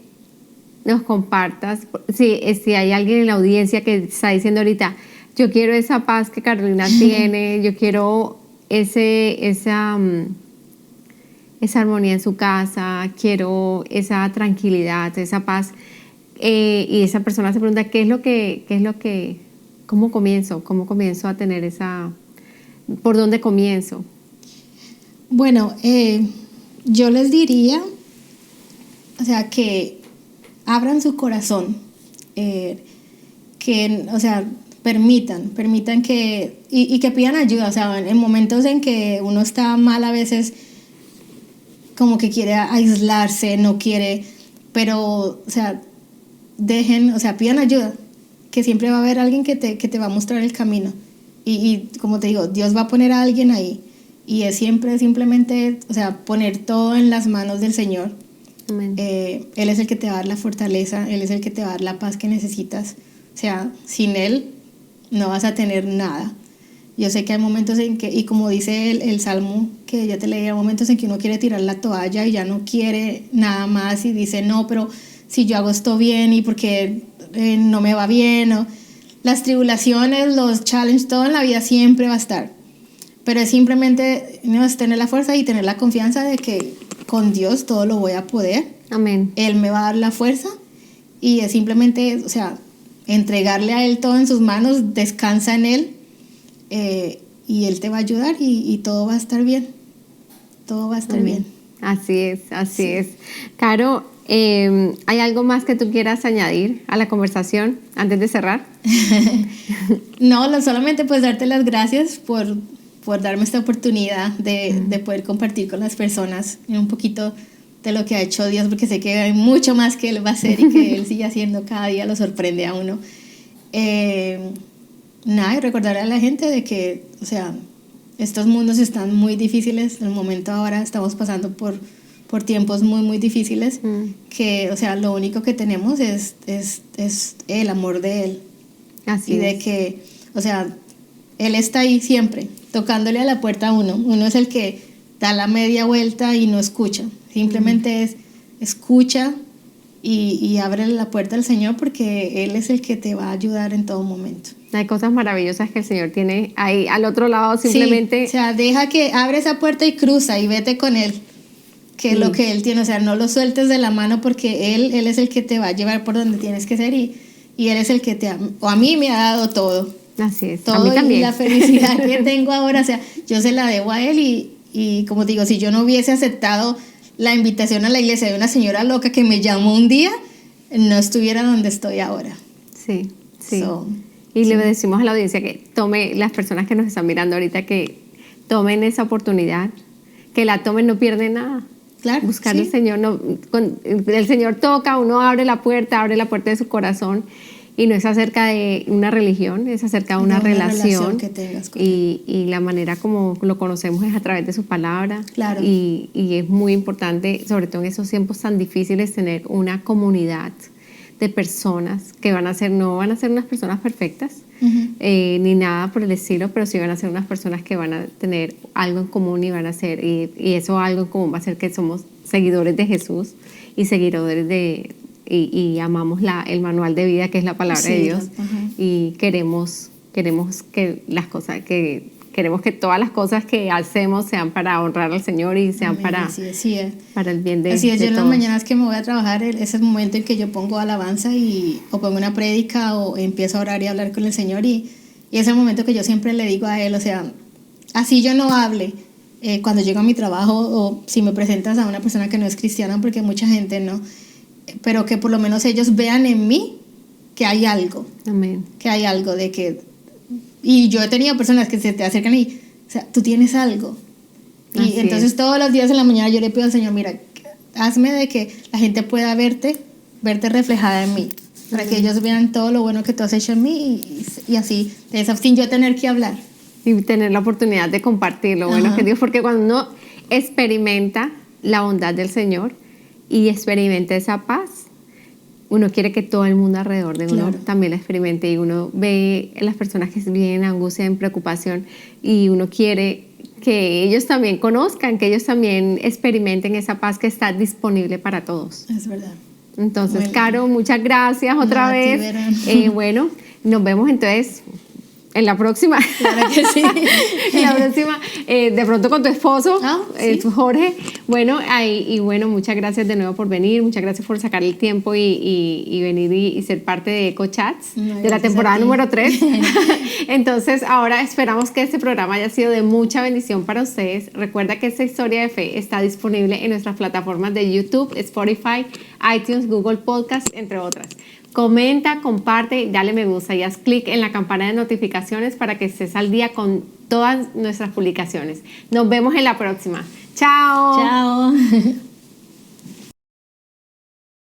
nos compartas, si hay alguien en la audiencia que está diciendo ahorita, yo quiero esa paz que Carolina tiene, yo quiero esa armonía en su casa, quiero esa tranquilidad, esa paz, y esa persona se pregunta, ¿cómo comienzo a tener por dónde comienzo? Bueno, yo les diría, o sea, que abran su corazón, o sea, permitan que, y que pidan ayuda, o sea, en momentos en que uno está mal a veces, como que quiere aislarse, no quiere, pero, o sea, pidan ayuda, que siempre va a haber alguien que te va a mostrar el camino, y como te digo, Dios va a poner a alguien ahí, y es simplemente, o sea, poner todo en las manos del Señor. Amén. Él es el que te va a dar la fortaleza, Él es el que te va a dar la paz que necesitas. O sea, sin Él no vas a tener nada. Yo sé que hay momentos en que, y como dice el Salmo que ya te leí, hay momentos en que uno quiere tirar la toalla y ya no quiere nada más y dice, no, pero si yo hago esto bien y porque no me va bien. Las tribulaciones, los challenges, todo en la vida siempre va a estar. Pero es simplemente es tener la fuerza y tener la confianza de que con Dios todo lo voy a poder. Amén. Él me va a dar la fuerza y es simplemente, o sea, entregarle a Él todo en sus manos, descansa en Él y Él te va a ayudar y todo va a estar bien. Todo va a estar bien. Así es. Caro, ¿hay algo más que tú quieras añadir a la conversación antes de cerrar? No, solamente pues darte las gracias por darme esta oportunidad de poder compartir con las personas un poquito de lo que ha hecho Dios, porque sé que hay mucho más que Él va a hacer y que Él sigue haciendo, cada día lo sorprende a uno. Y recordarle a la gente de que, o sea, estos mundos están muy difíciles, en el momento ahora estamos pasando por tiempos muy, muy difíciles, que, o sea, lo único que tenemos es el amor de Él. Así y de es. que, o sea, Él está ahí siempre, tocándole a la puerta a uno. Uno es el que da la media vuelta y no escucha. Simplemente escucha y abre la puerta al Señor, porque Él es el que te va a ayudar en todo momento. Hay cosas maravillosas que el Señor tiene ahí al otro lado, simplemente. Sí, o sea, deja que abre esa puerta y cruza y vete con Él, que es lo que Él tiene. O sea, no lo sueltes de la mano, porque Él es el que te va a llevar por donde tienes que ser y Él es el que a mí me ha dado todo. Así es, todo, a mí también. Y la felicidad que tengo ahora, o sea, yo se la debo a Él y como te digo, si yo no hubiese aceptado la invitación a la iglesia de una señora loca que me llamó un día, no estuviera donde estoy ahora. Sí. Y le decimos a la audiencia que las personas que nos están mirando ahorita, que tomen esa oportunidad, que la tomen, no pierden nada. Claro, buscar al Señor, el Señor toca, uno abre la puerta de su corazón, y no es acerca de una religión, es acerca de una relación que tengas con y la manera como lo conocemos es a través de su palabra. Claro. Y es muy importante, sobre todo en esos tiempos tan difíciles, tener una comunidad de personas que no van a ser unas personas perfectas, ni nada por el estilo, pero sí van a ser unas personas que van a tener algo en común y van a ser, y eso algo en común va a ser que somos seguidores de Jesús y seguidores y amamos el manual de vida, que es la palabra de Dios, y queremos que las cosas, que queremos que todas las cosas que hacemos sean para honrar al Señor y sean Amén, para, así es. para el bien de Así es, de yo en las todos. mañanas que me voy a trabajar, ese es el momento en que yo pongo alabanza o pongo una prédica o empiezo a orar y a hablar con el Señor y es el momento que yo siempre le digo a Él, o sea, así yo no hable cuando llego a mi trabajo o si me presentas a una persona que no es cristiana, porque mucha gente no, pero que por lo menos ellos vean en mí que hay algo, Amén. que hay algo de que... Y yo he tenido personas que se te acercan y, o sea, tú tienes algo. Y Así entonces es. todos los días en la mañana yo le pido al Señor, mira, hazme de que la gente pueda verte reflejada en mí, para que ellos vean todo lo bueno que tú has hecho en mí y así, sin yo tener que hablar. Y tener la oportunidad de compartir lo bueno Ajá. que Dios, porque cuando uno experimenta la bondad del Señor y experimenta esa paz, uno quiere que todo el mundo alrededor de uno Claro. también la experimente y uno ve las personas que viven en angustia, en preocupación y uno quiere que ellos también conozcan, que ellos también experimenten esa paz que está disponible para todos. Es verdad. Entonces, Bueno. Caro, muchas gracias otra No, a ti, vez. Vera. Bueno, nos vemos entonces en la próxima. Claro que sí. En la próxima, de pronto con tu esposo, Sí. Jorge. Bueno, y bueno, muchas gracias de nuevo por venir, muchas gracias por sacar el tiempo y venir y ser parte de EcoChats, No, de la gracias temporada a ti. número 3. Entonces, ahora esperamos que este programa haya sido de mucha bendición para ustedes. Recuerda que esta historia de fe está disponible en nuestras plataformas de YouTube, Spotify, iTunes, Google Podcast, entre otras. Comenta, comparte, dale me gusta y haz clic en la campana de notificaciones para que estés al día con todas nuestras publicaciones. Nos vemos en la próxima. Chao. Chao.